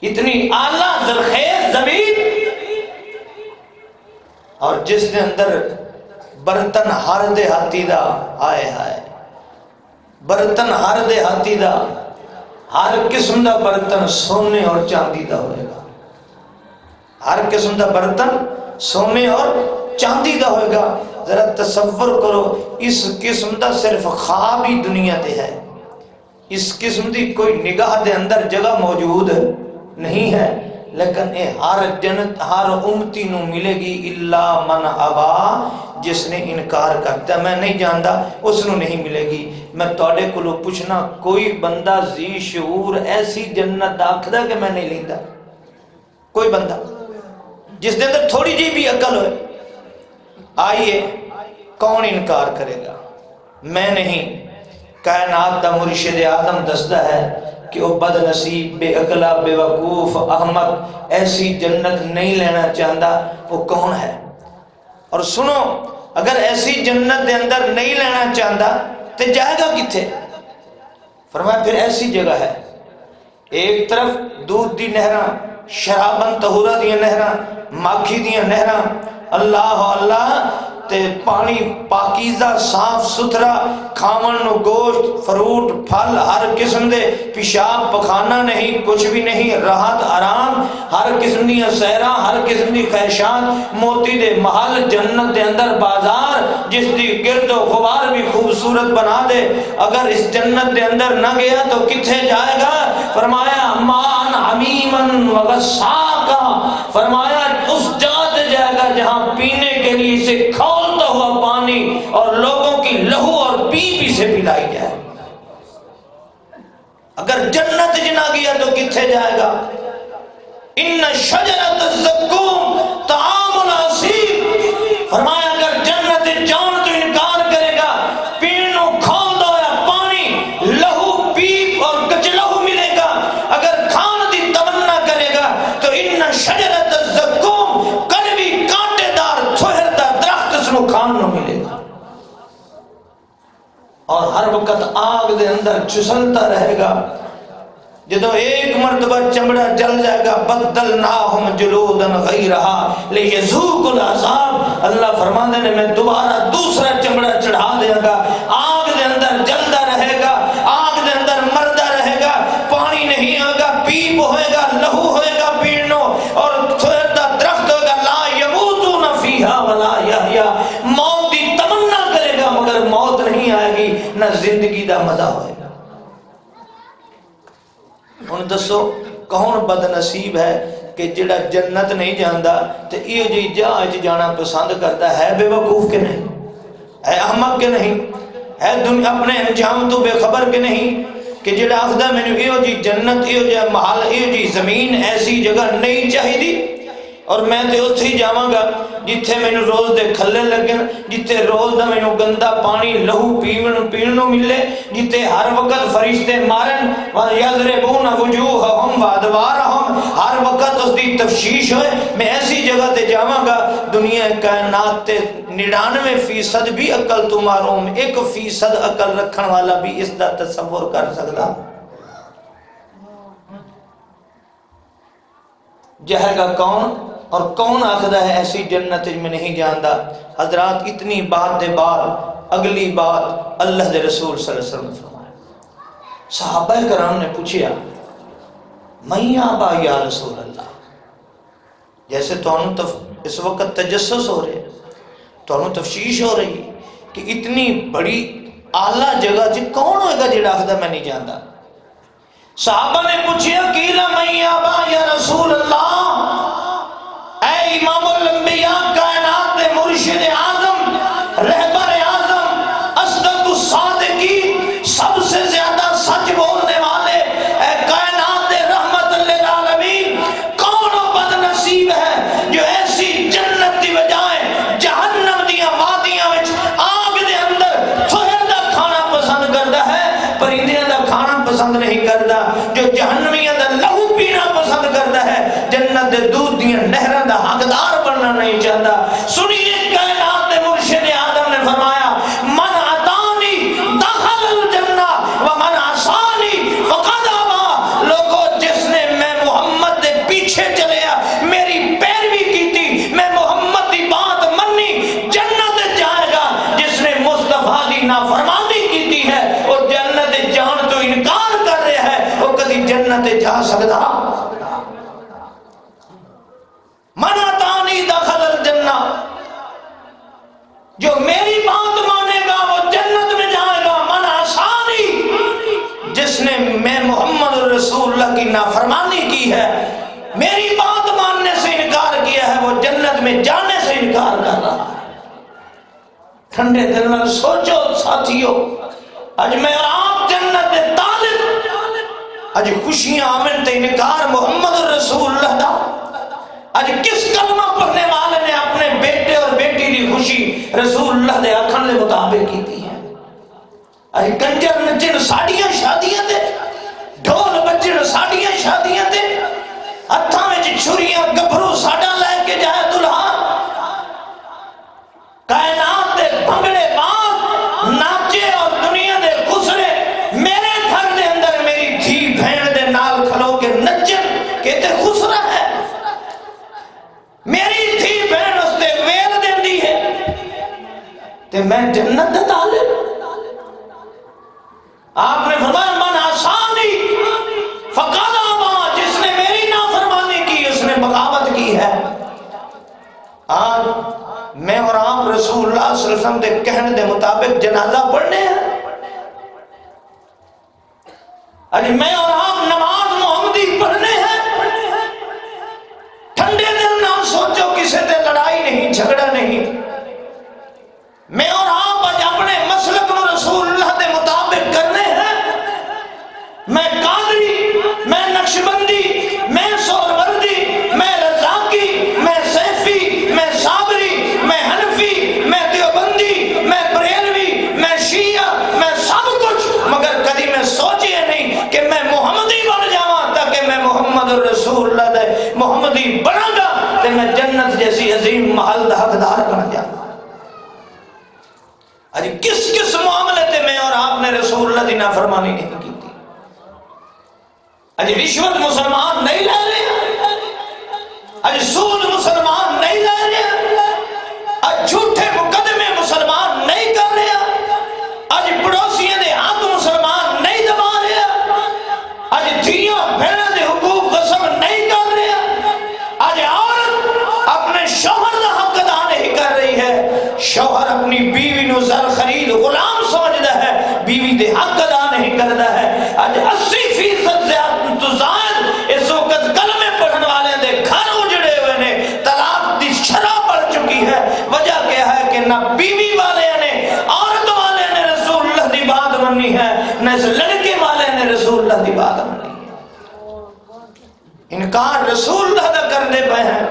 اتنی اعلیٰ زرخیز زمین، اور جس دے اندر برتن ہر دیہاتی دا، آئے ہائے برتن ہر دیہاتی دا، ہر قسم دا برتن سونے اور چاندی دا ہوئے گا، ہر قسم دا برتن سونے اور چاندی دا ہوئے گا۔ ذرا تصور کرو، اس قسم دا صرف خواب ہی دنیا تے ہے، اس قسم دی کوئی نگاہ دے اندر جگہ موجود نہیں ہے، لیکن اے ہر جنت ہر امتی نو ملے گی، الا من ابا، جس نے انکار کرتا میں نہیں جانتا اس نو نہیں ملے گی۔ میں توڑے کو لو پوچھنا، کوئی بندہ ذی شعور ایسی جنت آکھدا کہ میں نہیں لیندا؟ کوئی بندہ جس دے اندر تھوڑی جی بھی عقل ہوئے؟ آئیے، کون انکار کرے گا؟ میں نہیں، کائنات دا مرشد اعظم دستا ہے کہ وہ بد نصیب، بے عقلہ، بے وقوف، احمق ایسی جنت نہیں لینا چاہتا، وہ کون ہے؟ اور سنو، اگر ایسی جنت دے اندر نہیں لینا چاہتا تو جائے گا کتھے؟ فرمایا پھر ایسی جگہ ہے، ایک طرف دودھ دی نہراں، شرابن طہورہ دی نہراں، ماکھی دی نہراں، اللہ اللہ تے پانی پاکیزہ صاف ستھرا، کھاون نو گوشت فروٹ پھل ہر قسم دے، پیشاب پخانہ نہیں، کچھ بھی نہیں، راحت آرام، ہر قسم دی سیراں، ہر قسم دی خواہشات، موتی دے محل، جنت دے اندر بازار جس دی گرد و غبار بھی خوبصورت بنا دے۔ اگر اس جنت دے اندر نہ گیا تو کتھے جائے گا؟ فرمایا مان حمیمن وغساقا، فرمایا اس جگہ تے جائے گا جہاں پینے کے لیے اسے کھولتا ہوا پانی اور لوگوں کی لہو اور پیپ اسے پلائی جائے۔ اگر جنت جنا گیا تو کتھے جائے گا؟ ان شجرۃ الزقوم طعام العصیر، فرمایا اگر جنت جان تو انکار کرے گا، پینوں کھولتا ہوا پانی، لہو پیپ اور کچلہو ملے گا۔ اگر کھان دی تمنا کرے گا تو ان شجرۃ الزقوم، کڑوی کانٹے دار چھوہرتا درخت اس نو کھان نو ملے گا، اور ہر وقت آگ دے اندر چسلتا رہے گا۔ جدو ایک مرتبہ چمڑا جل جائے گا، بدلناہم جلودا غیرہا لیذوقوا العذاب، اللہ فرماندے نے میں دوبارہ دوسرا چمڑا چڑھا دیا گا، آگ دے اندر جلدا رہے گا، آگ دے اندر مردا رہے گا، پانی نہیں ہوگا، پیپ ہوئے گا، لہو ہوئے گا پینو، اور چھوڑتا درخت ہوگا، لا یموتون فیہا ولا یحیا، موت دی تمنا کرے گا مگر موت نہیں آئے گی، نہ زندگی دا مزہ ہوئے گا۔ ہن دسو کون بد نصیب ہے کہ جڑا جنت نہیں جاندا تے ایو جی جہاز جانا پسند کرتا ہے؟ بے وقوف کے نہیں؟ ہے احمق کے نہیں؟ ہے دنیا اپنے انجام تو بے خبر کے نہیں؟ کہ جڑا آخدا مینوں ایو جی جنت، ایو جی محل، ایو جی زمین، ایسی جگہ نہیں چاہیدی، اور میں تے اتھے ہی جاواں گا جتھے مینوں روز دے کھلے لگن، جتھے روز دا مینوں گندا پانی لہو پین نو ملے، جتھے ہر وقت فرشتے مارن، وَيَضْرِبُونَ وُجُوهَهُمْ وَأَدْبَارَهُمْ، ہر وقت اس دی تفشیش ہوئے، میں ایسی جگہ تے جاواں گا۔ دنیا کائنات تے 99% بھی عقل تو معروم، 1% عقل رکھن والا بھی اس دا تصور کر سکتا جائے گا کون؟ اور کون آخدہ ہے ایسی جنت میں نہیں جاندا؟ حضرات اتنی بات دے بعد اگلی بات اللہ دے رسول صلی اللہ علیہ وسلم نے فرمایا۔ صحابہ کرام نے پوچھیا میں آبا یا رسول اللہ، جیسے تو اس وقت تجسس ہو رہے، تو تفشیش ہو رہی کہ اتنی بڑی اعلیٰ جگہ جی کون ہوئے گا جڑا آخدہ میں نہیں جاندا؟ صحابہ نے پوچھیا قیلا من آبا یا رسول اللہ، اے امام الانبیاء، کائنات مرشد اعظم، رہبر اعظم، اصدق الصادقین، سب سے زیادہ سچ بولنے والے، اے کائنات رحمت للعالمین، کون بد نصیب ہے جو ایسی جنت کی بجائے جہنم جا سکتا من اتانی دخل الجنہ جو میری بات مانے گا وہ جنت میں جائے گا من عصانی جس نے میں محمد رسول اللہ کی نافرمانی کی ہے میری بات ماننے سے انکار کیا ہے وہ جنت میں جانے سے انکار کر رہا ہے ٹھنڈے دل میں سوچو ساتھیو اج میں اور آپ جنت دے طالب اج خوشیاں آمن تے انکار محمد رسول اللہ دا اج کس کلمہ پڑھنے والے نے اپنے بیٹے اور بیٹی کی خوشی رسول اللہ دے آکھن دے مطابق کیتی ہے اج کنجر نچن ساڑیاں شادیاں تے ڈھول بجن ساڑیاں شادیاں تے ہتھاں وچ چھریاں گبھرو ساڈا لے کے جائے دلہا کائنات دے بھنگڑے باز ناچے اور دنیا دے خسرے میرے گھر دے اندر میری دھی بہن دے نال کھلو کے نچن کہتے خسرا ہے میری دھی بہن اس تے ویل دین دی ہے تے میں جنت دا طالب آپ نے فرمایا من آسانی فقد آبا جس نے میری نافرمانی کی اس نے بغاوت کی ہے آج میں اور آپ رسول اللہ صلی اللہ علیہ وسلم دے کہنے دے مطابق جنازہ پڑھنے ہیں آج میں اور آپ نماز محمدی پڑھنے ہیں ٹھنڈے دل نہ سوچو کسی تے لڑائی نہیں جھگڑا نہیں میں اور آپ آج اپنے مسلک و رسول اللہ دے مطابق کرنے ہیں میں قادری میں نقشبندی میں سہروردی میں رضاقی میں سیفی میں صابری میں حنفی میں دیوبندی میں بریلوی میں شیعہ میں سب کچھ مگر کبھی میں سوچے نہیں کہ میں محمدی بن جاواں تاکہ میں محمد رسول اللہ دے محمدی بنا گا تے میں جنت جیسی عظیم محل دا حقدار بن جاواں آج کس کس معاملے تے میں اور آپ نے رسول اللہ دی نافرمانی نہیں کی تھی آج رشوت مسلمان نہیں لے رہے آج سود مسلمان نہیں لے رہے آج جھوٹے مقدمے مسلمان نہیں کر رہے آج پڑوسیوں دے ہاتھ مسلمان نہیں دبا رہے آج دھیاں بہنوں دے حقوق غصب نہیں کر رہے آج عورت اپنے شوہر دا حق ادا نہیں کر رہی ہے شوہر اپنی بیوی نو زر خرید غلام سمجھدا ہے بیوی دے حق ادا نہیں کرتا ہے آج 80% زیادہ تو زائد اس وقت کلمے پڑھن والے دے گھر اجڑے ہوئے نے طلاق دی شرح بڑھ چکی ہے وجہ کیا ہے کہ نہ بیوی والے نے عورت والے نے رسول اللہ دی بات منی ہے نہ اس لڑکے والے نے رسول اللہ دی بات منی ہے انکار رسول اللہ دا کرنے پہ ہیں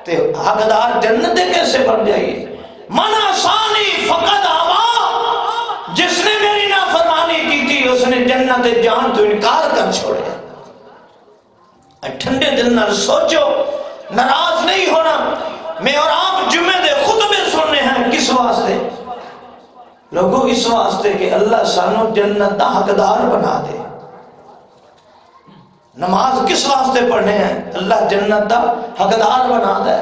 تے حقدار جنت دے کیسے بن جائیے من آسانی فقط آوا جس نے میری نافرمانی کی تھی اس نے جنت جان تو انکار کر چھوڑے ٹھنڈے دل نہ سوچو ناراض نہیں ہونا میں اور آپ جمعے دے خطبے سننے ہیں کس واسطے لوگوں اس واسطے کہ اللہ سانو جنت دا حقدار بنا دے نماز کس واسطے پڑھنے ہیں اللہ جنت دا حقدار بنا دے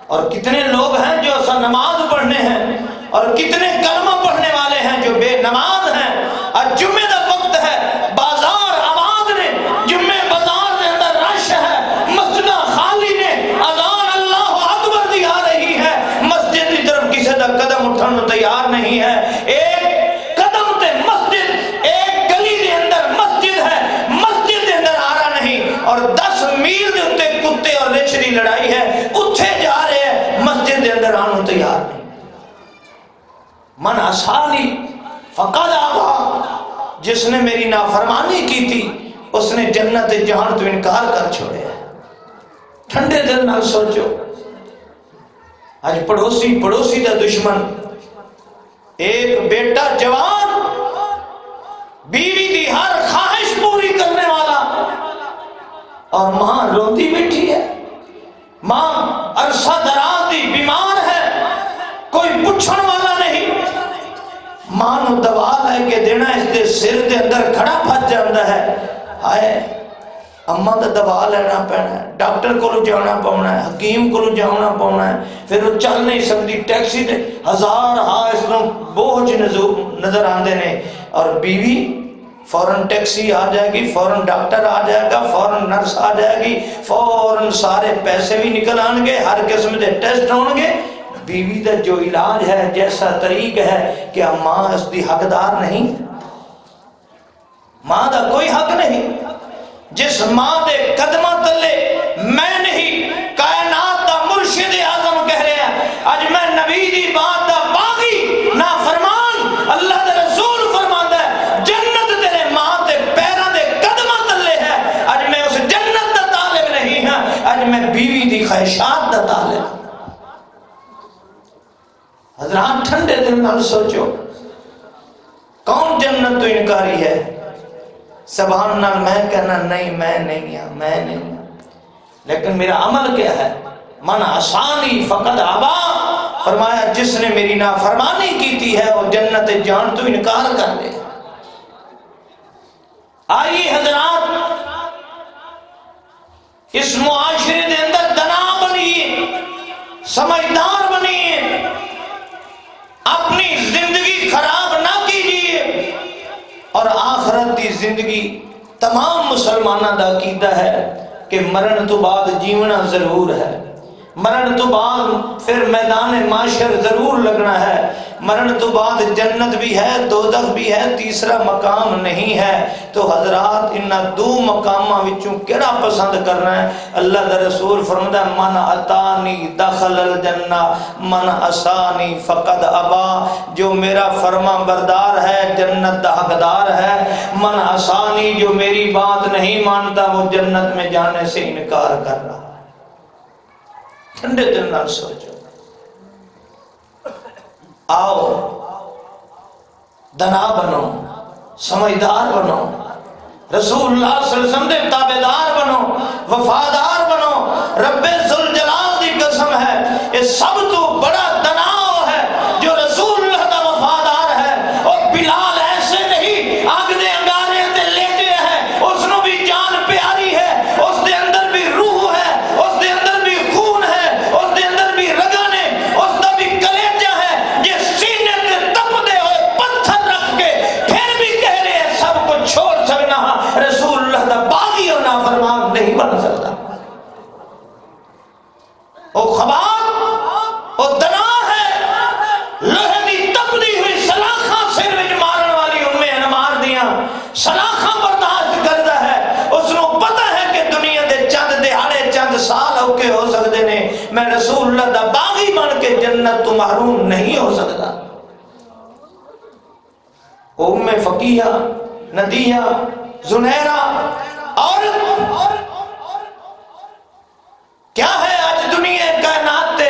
اور کتنے لوگ ہیں جو ایسا نماز پڑھنے ہیں اور کتنے کلمہ پڑھنے والے ہیں جو بے نماز ہیں اور جمعے دا وقت ہے بازار آباد نے جمعے بازار کے اندر رش ہے مسجدہ خالی نے اذان اللہ اکبر دی آ رہی ہے مسجد کی طرف کسی دا قدم اٹھانا تیار نہیں ہے ایک قدم تے مسجد ایک گلی دے اندر مسجد ہے مسجد دے اندر آ رہا نہیں اور 10 میل دے اتے کتے اور رچھ دی لڑائی ہے اتھے جا رہے مسجد دے اندر آنو تیار نہیں من آسانی فقد آبا جس نے میری نافرمانی کی تھی اس نے جنت جہان تو انکار کر چھوڑے ٹھنڈے دل نہ سوچو آج پڑوسی دا دشمن ایک بیٹا جوان بیوی دی ہر خواہش پوری کرنے والا اور ماں روتی بیٹھی ہے ماں عرصہ دراز دی بیمار ہے کوئی پوچھن والا نہیں ماں نو دوا لے کے دینا اس دے سر دے اندر کھڑا پھٹ جاندا ہے ہائے اماں دا دوا لینا پینا ہے ڈاکٹر کو جانا پاؤنا ہے حکیم کو جانا پاؤنا ہے پھر وہ چل نہیں سکتی ٹیکسی تے 1000 اس نو بوجھ نظر آندے نے اور بیوی فوراً ٹیکسی آ جائے گی، فوراً ڈاکٹر آ جائے گا، فوراً نرس آ جائے گی، فوراً سارے پیسے بھی نکل آن گے، ہر قسم کے ٹیسٹ ہون گے۔ بیوی دا جو علاج ہے، جیسا طریق ہے، کہ ماں اس دی حقدار نہیں، ماں دا کوئی حق نہیں۔ جس ماں دے قدمہ تلے میں نہیں، کائنات دا مرشد اعظم کہہ رہے ہیں اج میں نبی دی بات دا باغی نافرمان، اللہ دے رسول فرماندا ہے جنت تیرے ماں تے پیراں دے قدمہ تلے ہے۔ اج میں اس جنت دا طالب نہیں ہاں، اج میں بیوی دی خواہشات دا طالب۔ حضرات ٹھنڈے دل نال سوچو، کون جنت تو انکاری ہے؟ سبحان اللہ، میں کہنا نہیں، میں نہیں ہوں، میں نہیں ہوں، لیکن میرا عمل کیا ہے؟ من عصانی فقد ابا، فرمایا جس نے میری نافرمانی کی ہے وہ جنت جان تو انکار کر لے۔ آئیے حضرات، اس معاشرے دے اندر دنا بنیے، سمجھدار بنیے، اپنی زندگی خراب نہ کیجیے۔ اور آخرت دی زندگی تمام مسلمانوں دا عقیدہ ہے کہ مرن تو بعد جیونا ضرور ہے، مرن تو بعد پھر میدان معاشر ضرور لگنا ہے، مرن تو بعد جنت بھی ہے، دوزخ بھی ہے، تیسرا مقام نہیں ہے۔ تو حضرات انہاں دو مقاماں وچوں کیڑا پسند کرنا ہے؟ اللہ دا رسول فرماتا ہے من اتانی دخل الجنہ من عصانی فقد ابا، جو میرا فرما بردار ہے جنت دا حقدار ہے، من عصانی جو میری بات نہیں مانتا وہ جنت میں جانے سے انکار کر رہا ہے۔ ٹھنڈے دل نال سوچو، آؤ دنا بنو، سمجھدار بنو، رسول اللہ صلی اللہ علیہ وسلم دے تابعدار بنو، وفادار بنو۔ رب ذوالجلال دی قسم ہے یہ سب تو بڑا دناؤ ہے جو رسول اللہ دا وفادار ہے۔ اور بلال ایسے نہیں آگ دے انگارے تے لیٹے ہیں، اس نو بھی جان پیاری ہے، اس دے اندر بھی روح ہے، اس دے اندر بھی خون ہے، اس دے اندر بھی رگن ہے، اس دا بھی کلیجہ ہے، یہ سینے تے تپ دے ہوئے پتھر رکھ کے پھر بھی کہہ رہے ہیں سب کو چھوڑ سکنا، رسول اللہ دا باغی اور نافرمان نہیں بن سکتا۔ او خباب، او دنا ہے، لوہے دی تپدی ہوئی سلاخاں سر وچ مارن والی انمار دیاں سلاخاں برداشت کردا ہے۔ اس نو پتہ ہے کہ دنیا دے چند دہاڑے چند سال اوکے ہو سکتے نے، میں رسول اللہ دا باغی بن کے جنت تو محروم نہیں ہو سکتا۔ ام فقیہ، ندیہ، زنیرہ، اور کیا ہے آج دنیا کائنات تے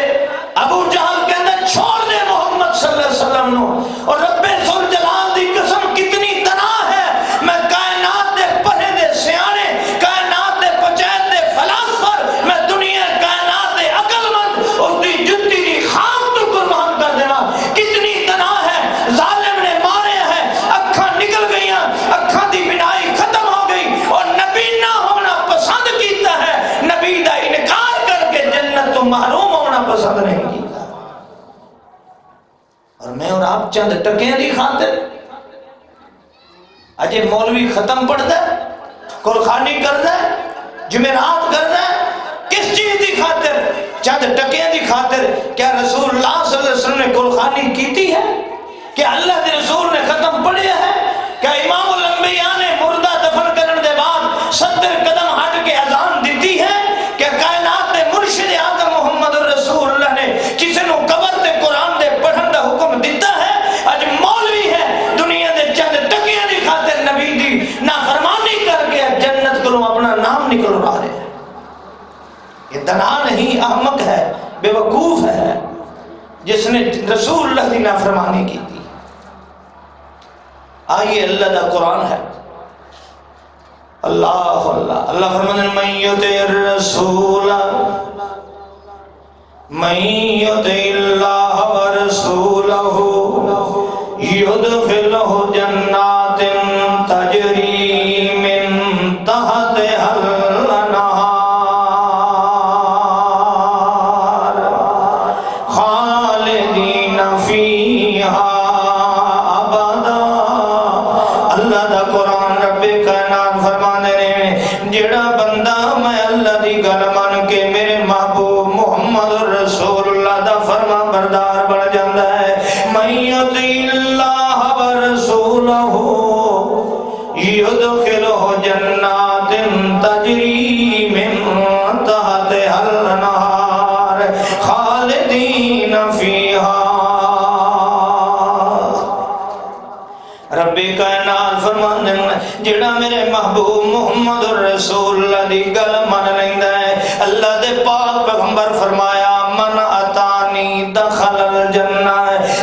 ابو جہل کہندے چھوڑ دے محمد صلی اللہ علیہ وسلم نو، اور رب ذوالجلال دی قسم کتنی تناہ ہے، میں کائنات دے پڑھے دے سیانے، کائنات دے پچیت دے فلاسفر، میں دنیا کائنات دے عقل مند اس دی جتی دی خام تو قربان کر دینا، کتنی تناہ ہے۔ ظالم نے مارے ہیں، اکھاں نکل گئیاں، اکھاں دی بینائی ختم ہو گئی، اور نبی نہ ہونا پسند کیتا ہے، نبی دا انکار جنت تو محروم ہونا پسند نہیں کیتا۔ اور میں اور آپ چند ٹکیاں دی خاطر اجے مولوی ختم پڑھتا ہے، قرخانی کرتا ہے، جمعرات کرتا ہے، کس چیز دی خاطر؟ چند ٹکیاں دی خاطر۔ کیا رسول اللہ صلی اللہ علیہ وسلم نے قرخانی کیتی ہے؟ کیا اللہ کے رسول نے ختم پڑھیا ہے؟ کیا امام الانبیاء نے مردہ دفن کرنے دے بعد 70 قدم ہٹ کے اذان دیتی ہے؟ کیا کائنات دے مرشد اعظم محمد رسول اللہ نے کسی نو قبر تے قرآن دے پڑھن دا حکم دیتا ہے؟ اج مولوی ہے دنیا دے چند ٹکیاں دی خاطر نبی دی نافرمانی کر کے جنت کو اپنا نام نکل رہا ہے۔ یہ دنا نہیں، احمق ہے، بے وقوف ہے جس نے رسول اللہ دی نافرمانی کی تھی۔ آئیے اللہ دا قرآن ہے، اللہ اللہ اللہ فرمانے من یطع الرسول من یطع اللہ ورسولہ یدخلہ جنات تجری من تحتہا الانہار خالدین فیہا ابدا۔ اللہ دا قرآن بندہ میں اللہ دی گل مان کے میرے محبوب محمد رسول اللہ دا فرما بردار بن جاندا ہے من یطیع اللہ ورسولہ یدخلہ جنات تجری من تحتہا الانہار خالدین فیہا رب کائنات فرماندے جڑا میرے محبوب محمد رسول اللہ دی گل من لیندا ہے اللہ دے پاک پیغمبر فرمایا من اتانی دخل الجنہ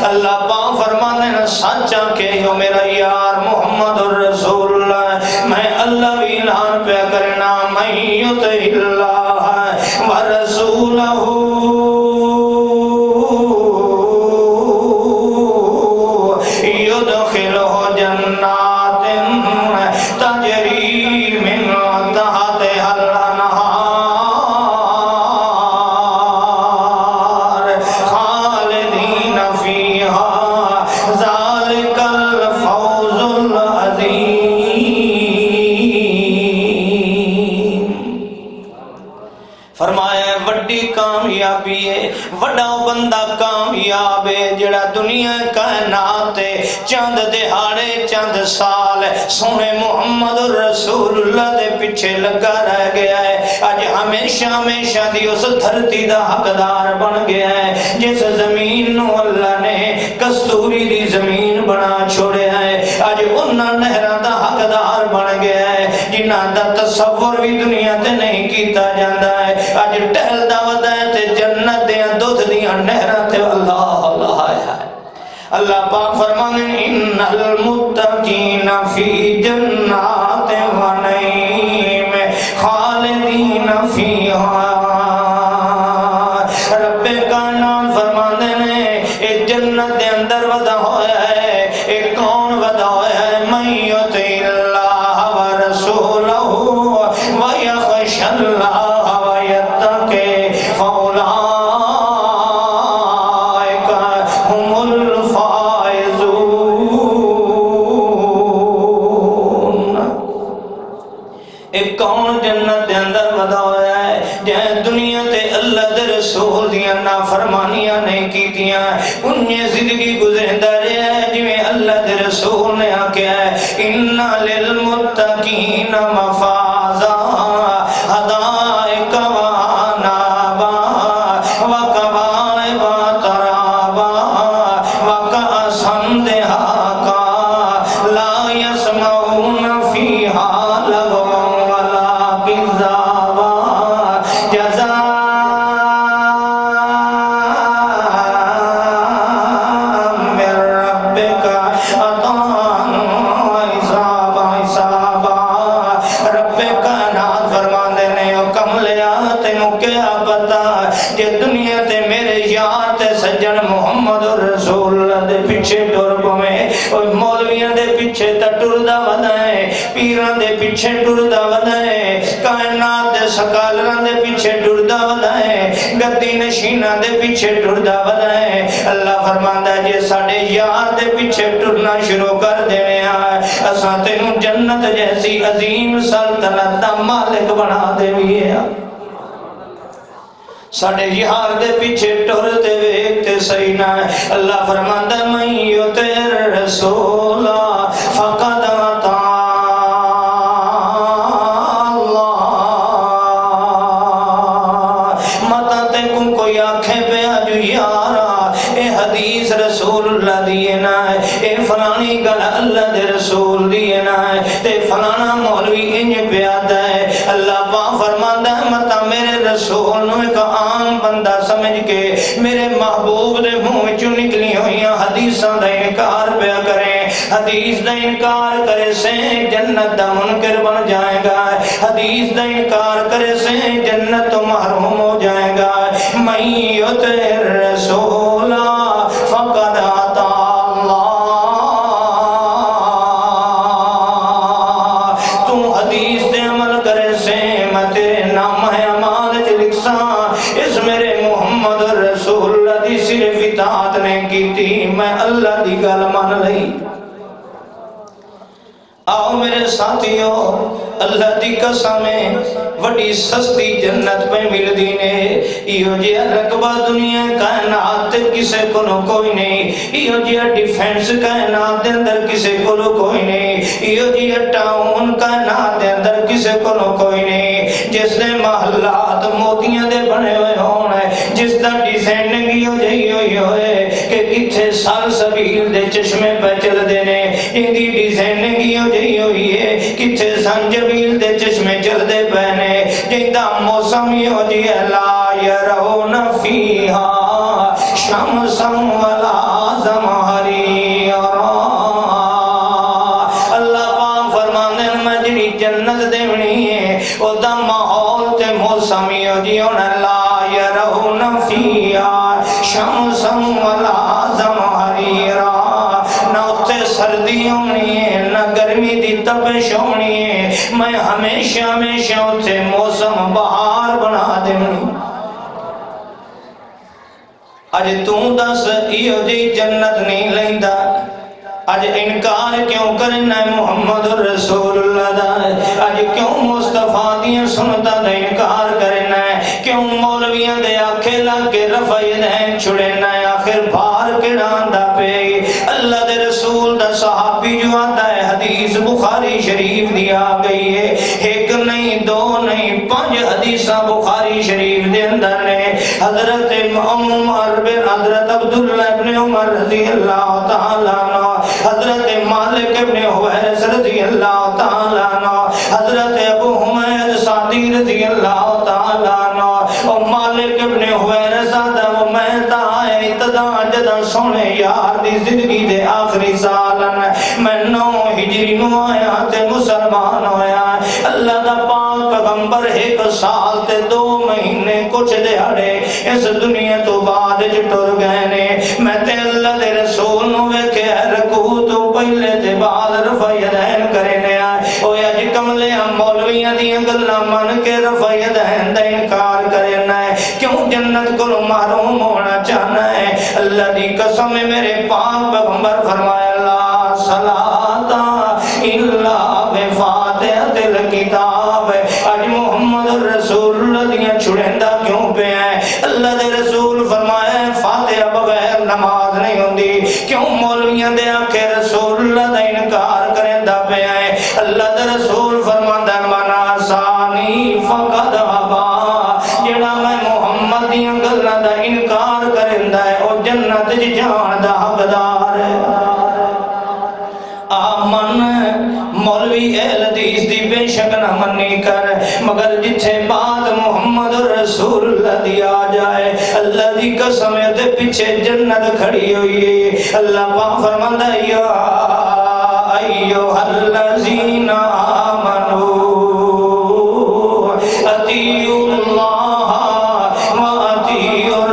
اللہ پاک فرماندے سچا کہ جو میرا یار محمد رسول اللہ میں اللہ بھی اعلان پہ کرنا من یطع اللہ ورسولہ یدخلہ جنات تجری من تحتہا الانہار خالدین فیہا ذالک الفوز العظیم فرمایا وڈی کامیابی ہے وڈا بندہ کامیاب ہے جڑا دنیا کائنات چند دہاڑے چند سال سونے محمد رسول اللہ دے پیچھے لگا رہ گیا ہے آج ہمیشہ ہمیشہ دی اس دھرتی دا حقدار بن گیا ہے جس زمین نو اللہ نے کستوری دی زمین بنا چھوڑے ہے آج انہاں نہراں دا حقدار بن گیا ہے جنہاں دا تصور بھی دنیا تے نہیں کیتا جاندا ہے آج ٹہل دا ودا ہے تے جنت دے دودھ دیاں نہراں تے اللہ اللہ ہے اللہ پاک فرمانے ان المتقین فی جنات و نعیم خالدین فیہا رب کائنات فرمانے نے اے جنت دے اندر ودا ہویا ہے اے کون ودا ہویا ہے من یطع اللہ ورسولہ ویخشی اللہ ویتقی فاولئک هم الفائزون ایک کون جنت دے اندر ودا ہویا ہے جہاں دنیا تے اللہ دے رسول دیاں نافرمانیاں نہیں کیتیاں انہیں زندگی گزرندہ رہے ہیں جویں اللہ دے رسول نے آکیا ہے ان للمتقین مفازا حدائق وعنابا وکوائب ترابا وکأسا دہاقا لا يسمعون فیہا لغوا ولا کذابا جزاء من ربک عطاء حسابا حسابا رب کائنات فرماندے نے حکم لیا تینوں کیا پتا کہ دنیا تے میرے یار تے سجن محمد رسول اللہ دے پیچھے ٹر پویں اور مولویاں دے پیچھے تے ٹردا ودا ہے پیراں دے پیچھے ٹردا ودا ہے کائنات دے سکالراں دے پیچھے ٹردا ودا ہے گدی نشیناں دے پیچھے ٹردا ودا ہے اللہ فرماندا ہے جے ساڈے یار دے پیچھے ٹرنا شروع کر دینے آئے اساں تینوں جنت جیسی عظیم سلطنت دا مالک بنا دیویے ساڑھے یار دے پیچھے ٹرتے ویکتے سینا اللہ فرماندہ من یطع الرسول فقد اطاع اللہ متا تے کم کوئی آنکھیں پہ آجو یارا اے حدیث رسول اللہ دیئے نا ہے اے فلانی گل اللہ دے رسول دیئے نا ہے تے فلانا مولوی انج پہ آتا ہے اللہ پاک فرماندہ ہے متا میرے رسول نو ایک عام بندہ سمجھ کے میرے محبوب دے منہ چوں نکلی ہوئیاں حدیثاں دا انکار پہ کریں حدیث دا انکار کرے سے جنت دا منکر بن جائے گا حدیث دا انکار کرے سے جنت تو محروم ہو جائے گا من یطع الرسول فقد اطاع اللہ تو حدیث دے عمل کرے سے میں تیرے نام ہے امان چ لکھساں اس میرے محمد رسول اللہ دی صرف اطاعت نے کی تھی میں اللہ دی گل مان لئی آؤ میرے ساتھیوں اللہ دی قسم ہے وڈی سستی جنت پہ مل دینے ایو جیا رقبہ دنیا کائنات کسے کو کوئی نہیں ایو جیا ڈیفینس کائنات اندر کسے کو کوئی نہیں ایو جیا ٹاؤن کائنات اندر کسے کو کوئی نہیں جس نے محلات موتیاں دے بنے ہوئے ہونا ہے جس دا ڈیزائننگ ہو جائی ہوئی ہوئے کہ کتھے سال سبیل دے چشمے پہ چل دینے اندی ڈیزائننگ ہو جائی ہوئی ہے کتھے سنجبیل دے چشمے چل دے پہنے جندہ موسم ہو جی لا یرون فیہا شمسا ولا زمہریرا اللہ پاک فرماندے میں جنی جنت دیونی ہے او دا ماحول تے موسم ہو جی لا یرون فیہا شمسا ولا زمہریرا نہ اتے سردی ہونی ہے نہ گرمی دی تپش ہونی ہے میں ہمیشہ ہمیشہ اتے موسم بہار بنا دیں اج توں دس ایو جی جنت نہیں لیندہ اج انکار کیوں کرنا ہے محمد رسول اللہ دا اج کیوں مصطفیٰ دیاں سنتا دا انکار کرنا ہے کیوں مولویاں دے آکھے لگ کے رفع دین چھڑنا ہے آخر بھار کے ڈاندا پہ اللہ دے رسول دا صحابی جو آتا ہے حدیث بخاری شریف دیا گئی ہے ایک نہیں دو نہیں 5 حدیثاں بخاری شریف دے اندر نے حضرت عمر بن حضرت عبداللہ بن عمر رضی اللہ تعالیٰ عنہ حضرت مالک ابن حویرث رضی اللہ تعالیٰ عنہ حضرت ابو حمید سعدی رضی اللہ تعالیٰ عنہ اور مالک ابن حویرث آدھا وہ مہتا آئے اتدا جدا سونے یار دی زندگی دے آخری سالن میں 9 ہجری نو آیا تے مسلمان ہویا اللہ دا پاک پیغمبر 1 سال تے 2 مہینے کچھ دیہڑے اس دنیا تو بعد ٹر گئے نے میں تے اللہ دے رسول نو ویکھے رکوع تو پہلے تے بعد رفع یدین کرنے آئے او اج کملیاں مولویاں دیاں گلاں من کے رفع یدین دا انکار کرنا ہے کیوں جنت کو محروم ہونا چاہنا ہے اللہ دی قسم میرے پاک پیغمبر فرمایا لا صلاۃ الا بفاتحۃ الکتاب اج محمد رسول اللہ دیاں چھڑیندا کیوں پہ ہے اللہ دے رسول فرمایا فاتحہ بغیر نماز نہیں ہوندی کیوں مولویاں دے آکھے رسول اللہ دا انکار کریندا پہ ہے اللہ دے رسول فرماندا منا ثانی فقد ابا جڑا میں محمد دیاں گلاں دا انکار کریندا ہے او جنت وچ جان دا حقدار ہے آمن مولوی اہل حدیث دی بے شک نہ منی کر مگر جتھے بات محمد رسول اللہ دی آ جائے اللہ دی قسم دے پیچھے جنت کھڑی ہوئی ہے اللہ پاک فرماندا یا ایھا الذین آمنوا اطیعوا اللہ واطیعوا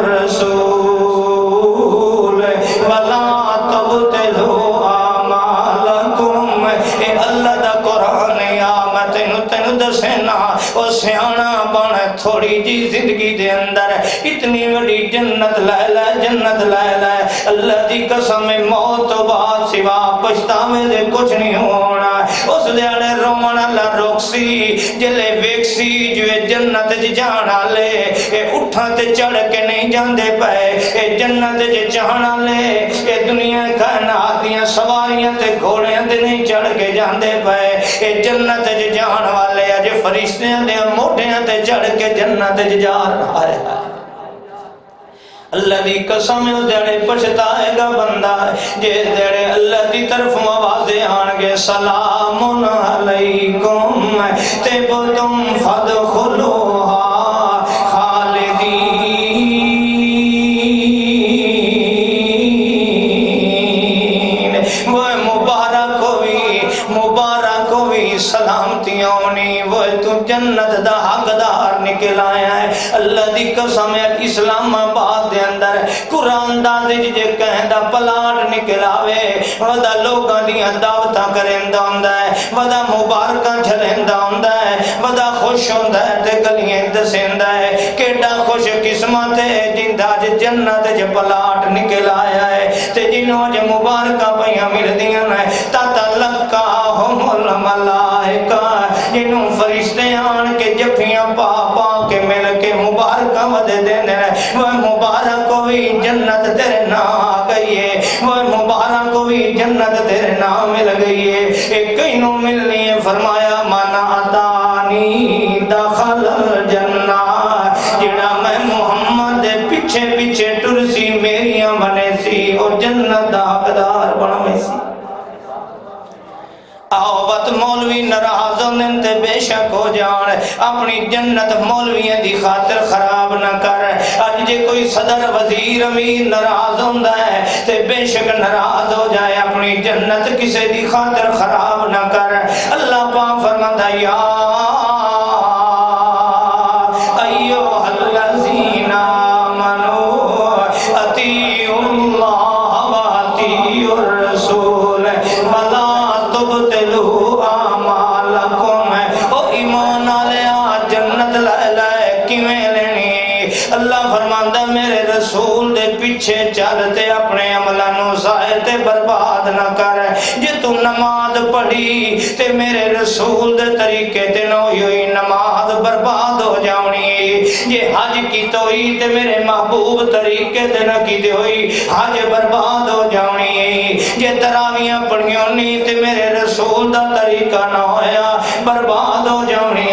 الرسول ولا تبطلوا اعمالکم اے اللہ دا قرآن یا میں تینو دسنا او سیانا بن تھوڑی جی زندگی دے اندر اتنی بڑی جنت لے لے جنت لے لے اللہ دی قسم موت تو بعد سوا پچھتاوے دے کچھ نہیں ہونا اس دیاڑے رومن اللہ روکسی جلے ویکسی جو جنت جانا لے اے اٹھا تے چڑھ کے نہیں جاندے پے اے جنت جانا لے اے دنیا کائنات دیاں سواریاں تے گھوڑیاں تے نہیں چڑھ کے جاندے پے اے جنت جان والے اج فرشتیاں دے موٹیاں تے چڑھ کے جنت جا رہا ہے اللہ دی قسم اس دیڑے پچھتائے گا بندہ جے دیڑے اللہ دی طرف آوازیں آن گے سلام علیکم طبتم فادخلوها خالدین وہ مبارک ہوئی سلامتیاں ہونی وہ تو جنت دا حقدار نکل آیا ہے اللہ دی قسم اسلام آباد دے اندر قرآن دا جے کہندا پلاٹ نکل آوے ودا لوگاں دیاں دعوتاں کریندا ہوندا ہے ودا مبارکاں جھلیندا ہوندا ہے ودا خوش ہوندا ہے تے گلیاں دسیندا ہے کیڈا خوش قسمت ہے جندا جنت وچ پلاٹ نکل آیا ہے تے جنوں اج مبارکاں پیاں ملدیاں نے تا لکا ہم الملائکہ جنوں فرشتے آن کے جفیاں پا پا کے مل کے مبارکہ ودے دینے وہ مبارک ہوئی جنت تیرے نام آ گئی ہے وہ مبارک ہوئی جنت تیرے نام مل گئی ہے ایک کئینوں ملنی ہے فرمایا مانا آتانی دخل الجنہ جڑا میں محمد دے پیچھے پیچھے ٹرسی میریاں بنے سی اور جنت دا حقدار بنے سی آو بات مولوی ناراض ہوندے تے بے شک ہو جان اپنی جنت مولویاں دی خاطر خراب نہ کر اج جے کوئی صدر وزیر امیر ناراض ہوندا ہے تے بے شک ناراض ہو جائے اپنی جنت کسے دی خاطر خراب نہ کر اللہ پاک فرماتا یا ایھا الذین آمنوا اطیعوا اللہ واطیعوا الرسول ولا تبطلوا اعمالکم او ایمان والیا جنت لے کیویں لینی اللہ فرماندا میرے رسول دے پیچھے چل تے اپنے عملاں نوں ضائع تے برباد نہ کر جے تو نماز پڑھی تے میرے رسول دے طریقے تے نہ ہوئی نماز برباد ہو جاونی جے حج کیتا ہوئی تے میرے محبوب طریقے تے نہ کیتے ہوئی حج برباد ہو جاونی جے تراویاں پڑھیاں نہیں تے میرے رسول دا طریقہ نہ ہویا برباد ہو جاونی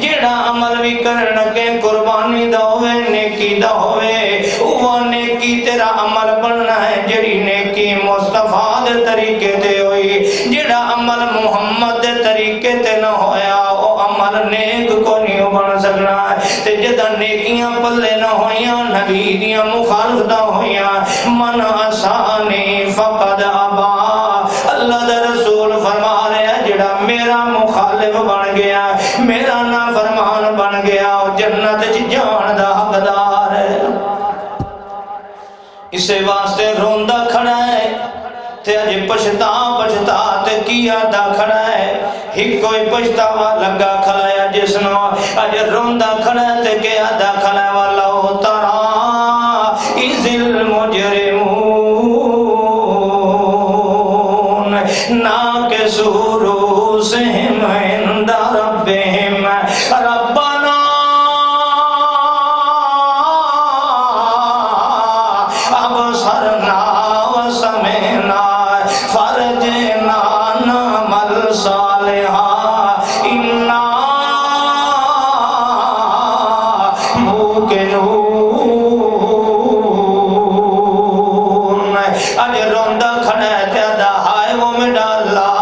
جیڑا عمل بھی کرن کے قربانی دا ہوئے نیکی دا ہوئے وہ نیکی تیرا عمل بننا ہے جڑی نیکی مصطفیٰ دے طریقے تے ہوئی جیڑا عمل محمد دے طریقے تے نہ ہویا وہ عمل نیک کو نہیں بن سکنا تے جدا نیکیاں پلے نہ ہویاں نبی دیاں مخالفتاں ہویاں من آسانی فقد ابا اللہ دے رسول فرما رہے ہیں جڑا میرا مخالف بن گیا میرا نافرمان بن گیا وہ جنت جان دا حقدار ہے اسے واسطے روندہ کھڑا ہے تے اج پچھتا تے کیا دا کھڑا ہے ایک کوئی پچھتاوا لگا کھلایا جس نو اج روندہ کھڑا تے کیا دا کھڑا والا ترا اذ المجرمون ناکسوا رؤوسہم عند ربہم ربنا ابصرنا وسمعنا فرجنا نعمل صالحا انا موقنون اج روندا کھڑا تے دا ہائے وہ میرا اللہ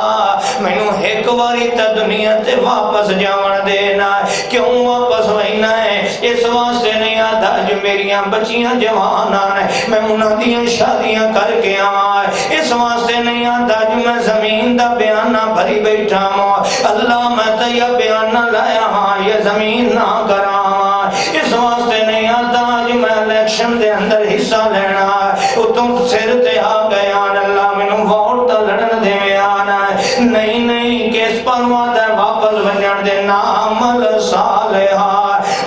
مینوں ایک واری تے دنیا تے واپس جاون دینا کیوں واپس وینا ہے اس واسطے نہیں آتا جو میریاں بچیاں جواناں نے میں انہاں دیاں شادیاں کر کے آواں اس واسطے نہیں آتا جو میں زمین دا بیانہ بھری بیٹھا ہوں اللہ میں تے یہ بیانہ لایا ہاں یہ زمین نہ کراواں اس واسطے نہیں آتا جو میں الیکشن دے اندر حصہ لینا او تم سر تے آ گیا اللہ مینوں ووٹ دا لڑن دے آنا نہیں نہیں کس پرواہ دے واپس ونجن دے عمل صالحا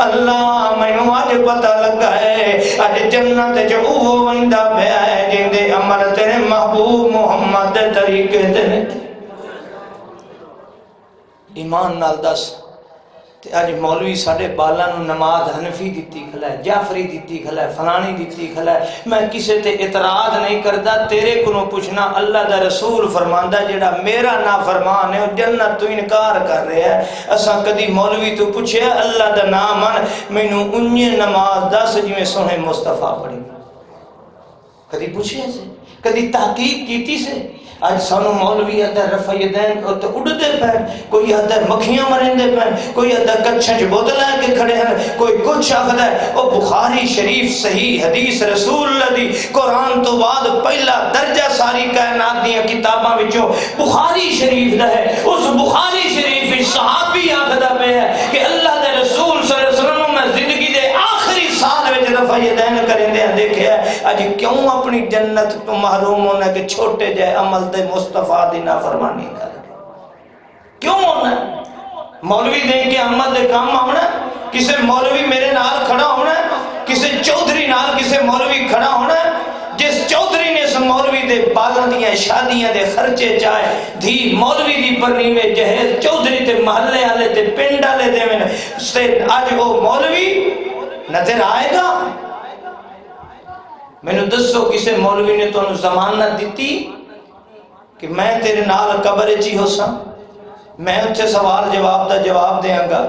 اللہ مینوں اج پتہ لگا ہے اج جنت جو وہ ویندا پیا ہے جن دے عمل تیرے محبوب محمد دے طریقے تے ایمان نال دس تے اج مولوی ساڈے بالاں نوں نماز حنفی دتی کھلا ہے جعفری دتی کھلا ہے فلانی دتی کھلا ہے میں کسے تے اعتراض نہیں کردا تیرے کولوں پوچھنا اللہ دا رسول فرماندا جڑا میرا نافرمان ہے او جنت تو انکار کر رہا ہے اساں کدی مولوی تو پوچھیا اللہ دا نام من مینوں انجے نماز دس جویں سونے مصطفیٰ پڑھی کدی پوچھیا سے کدی تحقیق کیتی سے آج سانو مولوی ادھر رفع یدین تو اڑتے پہن کوئی ادھر مکھیاں مرندے پہن کوئی ادھر کچھیں جو بوتل ہے کے کھڑے ہیں کوئی کچھ آخر ہے او بخاری شریف صحیح حدیث رسول اللہ دی قرآن تو بعد پہلا درجہ ساری کائنات دیا کتاباں وچوں بخاری شریف دا ہے اس بخاری شریف صحابی آخر پہ ہے کہ اللہ دے رسول صلی اللہ علیہ وسلم میں زندگی دے آخری سال وچ رفع یدین کریں دے دیکھے اج کیوں اپنی جنت تو محروم ہونا کہ چھوٹے جائے عمل تے مصطفیٰ دی نافرمانی کر کیوں ہونا مولوی دے کے عمل دے کام آنا کسے مولوی میرے نال کھڑا ہونا کسے چودھری نال کسے مولوی کھڑا ہونا جس چودھری نے اس مولوی دے بالاں دیاں شادیاں دے خرچے چائے دھی مولوی دی پرنی میں جہیز چودھری تے محلے والے تے پنڈ والے دے میں اج وہ مولوی نظر آئے گا؟ میں نے دسو کسے مولوی نے تو ضمانت دیتی کہ میں تیرے نال قبر چی ہو سا، میں اتھے سوال جواب دا جواب دیاں گا؟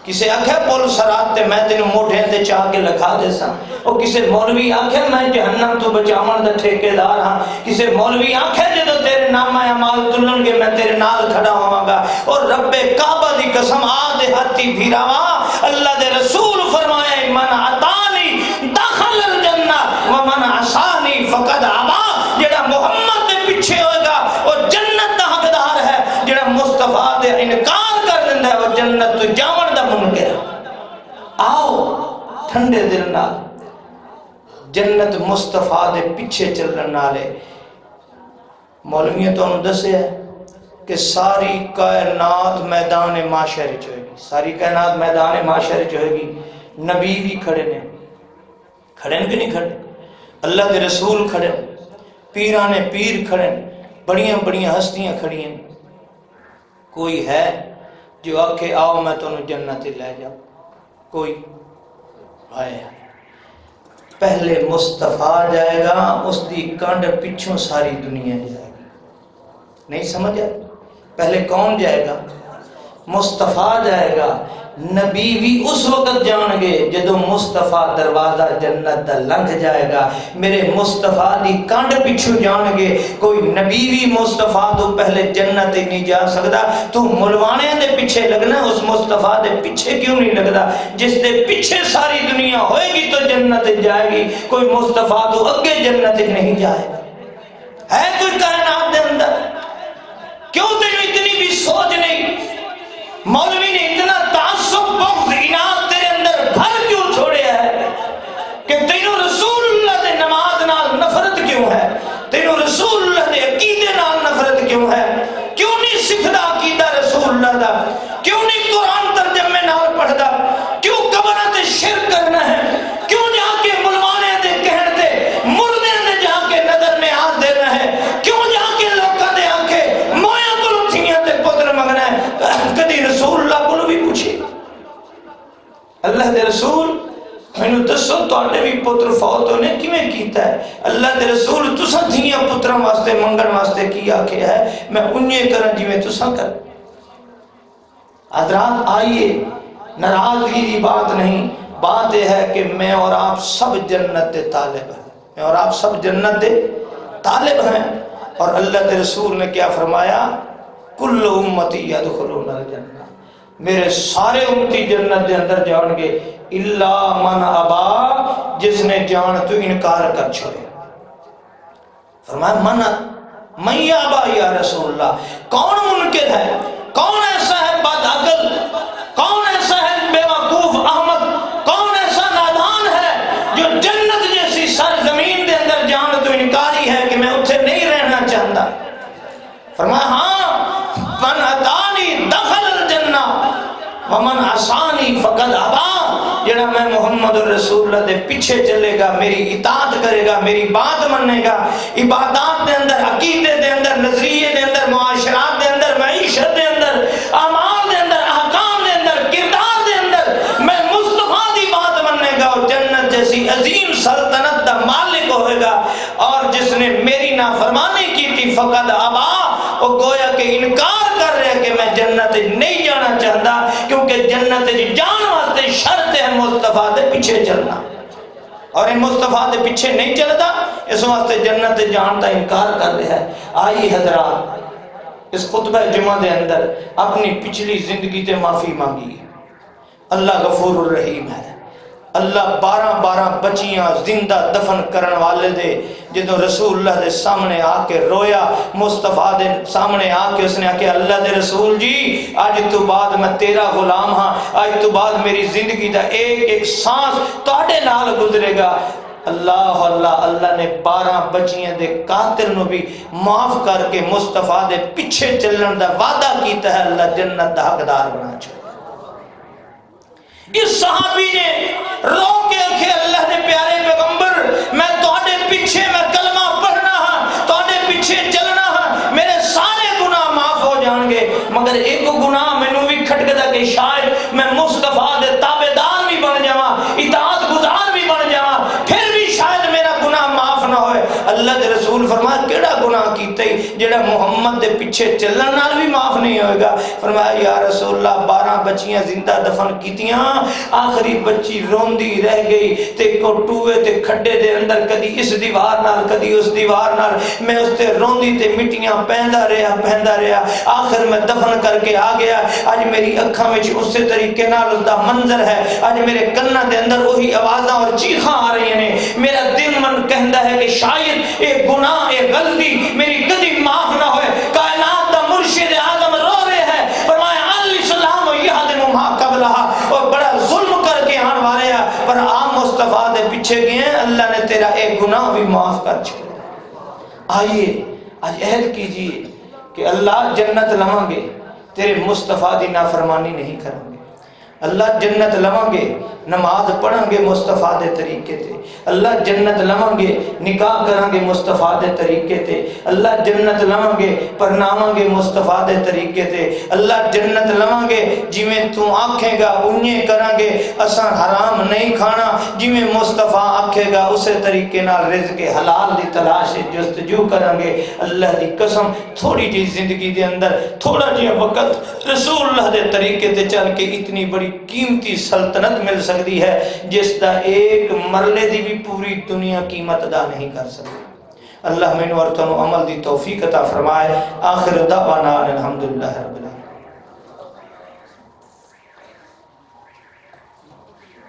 کسے آکھے پول سرات تے میں تینوں موٹھے تے چاہ کے لکھا دے سا؟ اور کسے مولوی آکھے میں جہنم تو بچاون دا ٹھیکیدار ہاں؟ کسے مولوی آکھے جدو تیرے نام اعمال تلن گے میں تیرے نال کھڑا ہوں گا؟ اور رب کعبہ دی قسم آدھے ہاتھی بھیراواں اللہ دے رسول فرمائے من عطانی دخل الجنہ ومن عصانی فقد ابا، جڑا محمد دے پیچھے ہوئے گا وہ جنت دا حقدار ہے، جڑا مصطفیٰ دے انکار کر دیندا ہے وہ جنت تو جاون دا منکر۔ آؤ ٹھنڈے دل نال جنت مصطفیٰ دے پیچھے چلن نالے مولویوں تو انہوں دسے ہے کہ ساری کائنات میدان معاشر وچ ہوئے گی، ساری کائنات میدان معاشر وچ ہوئے گی، نبی بھی کھڑے نے، کھڑے کہ نہیں کھڑے، اللہ کے رسول کھڑے، پیرانے پیر کھڑے، بڑیاں بڑیاں ہستیاں کھڑی ہیں، کوئی ہے جو آکھے آؤ میں تمہیں جنت لے جاؤ؟ کوئی آئے؟ پہلے مصطفیٰ جائے گا، اس دی کانڈ پچھوں ساری دنیا جائے گی، نہیں سمجھا؟ پہلے کون جائے گا؟ مصطفیٰ جائے گا، نبی بھی اس وقت جان گے جدو مصطفیٰ دروازہ جنت دا لنگ جائے گا، میرے مصطفیٰ دی کانڈ پچھو جان گے، کوئی نبی بھی مصطفیٰ تو پہلے جنت ہی نہیں جا سکتا، تو ملوانے دے پیچھے لگنا اس مصطفیٰ دے پیچھے کیوں نہیں لگتا؟ جس دے پیچھے ساری دنیا ہوئے گی تو جنت جائے گی، کوئی مصطفیٰ تو اگے جنت نہیں جائے گا؟ ہے کوئی کائنات دے اندر؟ کیوں تینوں اتنی بھی سوچ نہیں؟ مولوی نے اتنا تعصب بغض اناد تیرے اندر بھر کیوں چھوڑے ہے کہ تینوں رسول اللہ دے نماز نال نفرت کیوں ہے؟ تینوں رسول اللہ دے عقیدے نال نفرت کیوں ہے؟ کیوں نہیں سکھدا عقیدہ رسول اللہ دا؟ کیوں نہیں قرآن ترجمے نال پڑھدا؟ کیوں قبراں تے شرک کرنا ہے؟ کیوں جا کے ملوانے دے کہن تے مردے دے جا کے نظر میں ہاتھ دینا ہے؟ کیوں جا کے لوکاں دے آکھے مویاں کولوں تھیاں تے پتر منگنا ہے؟ کدی رسول اللہ کو بھی پوچھے اللہ دے رسول مینوں دسو تواڈے بھی پتر فوت ہونے کیویں کیتا ہے؟ اللہ دے رسول تساں دھیاں پتراں واسطے منگن واسطے کی آکھیا ہے؟ میں انجے کراں جویں تساں کر۔ حضرات آئیے، ناراضگی کی بات نہیں، بات یہ ہے کہ میں اور آپ سب جنت دے طالب ہیں، میں اور آپ سب جنت دے طالب ہیں، اور اللہ دے رسول نے کیا فرمایا؟ کل امتی یدخلون الجنہ، میرے سارے امتی جنت دے اندر جان گے الا من ابا، جس نے جان تو انکار کر چھوڑے۔ فرمایا من یابا یا رسول اللہ، کون منکر ہے؟ کون ایسا ہے بد عقل؟ کون ایسا ہے بیوقوف احمد؟ کون ایسا نادان ہے جو جنت جیسی سرزمین دے اندر جان تو انکاری ہے کہ میں اتھے نہیں رہنا چاہتا؟ فرمایا ہاں، من عطانی دخل الجنہ ومن عصانی فقد ابا، جڑا میں محمد رسول اللہ دے پیچھے چلے گا، میری اطاعت کرے گا، میری بات منے گا، عبادات دے اندر، عقیدے دے اندر، نظریے دے اندر، معاشرات دے اندر، معیشت دے اندر، اعمال دے اندر، احکام دے اندر، کردار دے اندر میں مصطفیٰ دی بات منے گا، اور جنت جیسی عظیم سلطنت دا مالک ہوئے گا۔ اور جس نے میری نافرمانی کی تھی فقد ابا، وہ گویا کہ انکار کر رہے کہ میں جنت نہیں جانا چاہتا، کیونکہ جنت جان واسطے شرط ہے مصطفیٰ دے پیچھے چلنا، اور یہ مصطفیٰ دے پیچھے نہیں چلتا، اس واسطے جنت جان کا انکار کر رہا ہے۔ آئی حضرات اس خطبہ جمعہ دے اندر اپنی پچھلی زندگی تے معافی مانگی۔ اللہ غفور الرحیم ہے، اللہ 12 بچیاں زندہ دفن کرن والے دے، جدو رسول اللہ دے سامنے آ کے رویا، مصطفیٰ دے سامنے آ کے اس نے آ کے اللہ دے رسول جی آج تو بعد میں تیرا غلام ہاں، آج تو بعد میری زندگی دا ایک ایک سانس تواڈے نال گزرے گا۔ اللہ اللہ اللہ نے 12 بچیاں دے قاتل نو بھی معاف کر کے مصطفیٰ دے پیچھے چلن دا وعدہ کیتا ہے، اللہ جنت دا حقدار بنا چھوڑا۔ اس صحابی نے رو کے کہ اللہ دے پیارے پیغمبر، میں تواڈے پیچھے میں کلمہ پڑھنا ہاں، تواڈے پیچھے چلنا ہے میرے سارے گناہ معاف ہو جان گے، مگر ایک گناہ مینوں بھی کھٹکدا کہ شاید میں مصطفیٰ دے تابعدار بھی بن جاواں، اطاعت گزار بھی بن جاواں، پھر بھی شاید میرا گناہ معاف نہ ہوئے۔ اللہ دے رسول فرمایا کیڑا گناہ کیتا ہی جڑا محمد دے پیچھے چلن نال بھی معاف نہیں ہوئے گا؟ فرمایا یا رسول اللہ 12 بچیاں زندہ دفن کیتیاں، آخری بچی روندی رہ گئی تے کو ٹوئے تے کھڈے دے اندر، کدی اس دیوار نال کدی اس دیوار نال، میں اس تے روندی تے مٹیاں پہندا رہا، آخر میں دفن کر کے آ گیا۔ اج میری اکھاں وچ اسی طریقے نال اس دا منظر ہے، اج میرے کاناں دے اندر وہی آوازاں اور چیخاں آ رہی ہیں، میرا دل من کہندا ہے کہ شاید اے گناہ اے غلطی میری کدی معاف نہ ہوئے۔ کائنات دا مرشد اعظم رو رہے ہیں، فرمایا الاسلام یہدم ما قبلها، اور بڑا ظلم کر کے آن والے ہیں پر عام مصطفیٰ دے پیچھے گئے ہیں، اللہ نے تیرا ایک گناہ بھی معاف کر چھوڑا۔ آئیے آج عہد کیجئے کہ اللہ جنت لواں گے، تیرے مصطفیٰ دی نافرمانی نہیں کریں گے۔ اللہ جنت لواں گے، نماز پڑھیں گے مصطفیٰ دے طریقے تے۔ اللہ جنت لواں گے، نکاح کریں گے مصطفیٰ دے طریقے تے۔ اللہ جنت لواں گے، پرناواں گے مصطفیٰ دے طریقے تے۔ اللہ جنت لواں گے، جویں تو آکھے گا انہیں کریں گے، اساں حرام نہیں کھانا، جویں مصطفیٰ آکھے گا اسے طریقے نال رزق حلال دی تلاش جستجو کریں گے۔ اللہ دی قسم تھوڑی جی زندگی دے اندر تھوڑا جی وقت رسول اللہ دے طریقے تے چل کے اتنی بڑی قیمتی سلطنت مل سکتی ہے جس دا ایک مرلے دی بھی پوری دنیا قیمت ادا نہیں کر سکتی۔ اللہ مینوں اور تانوں عمل دی توفیق عطا فرمائے۔ آخر دعوانا الحمدللہ رب العالمین۔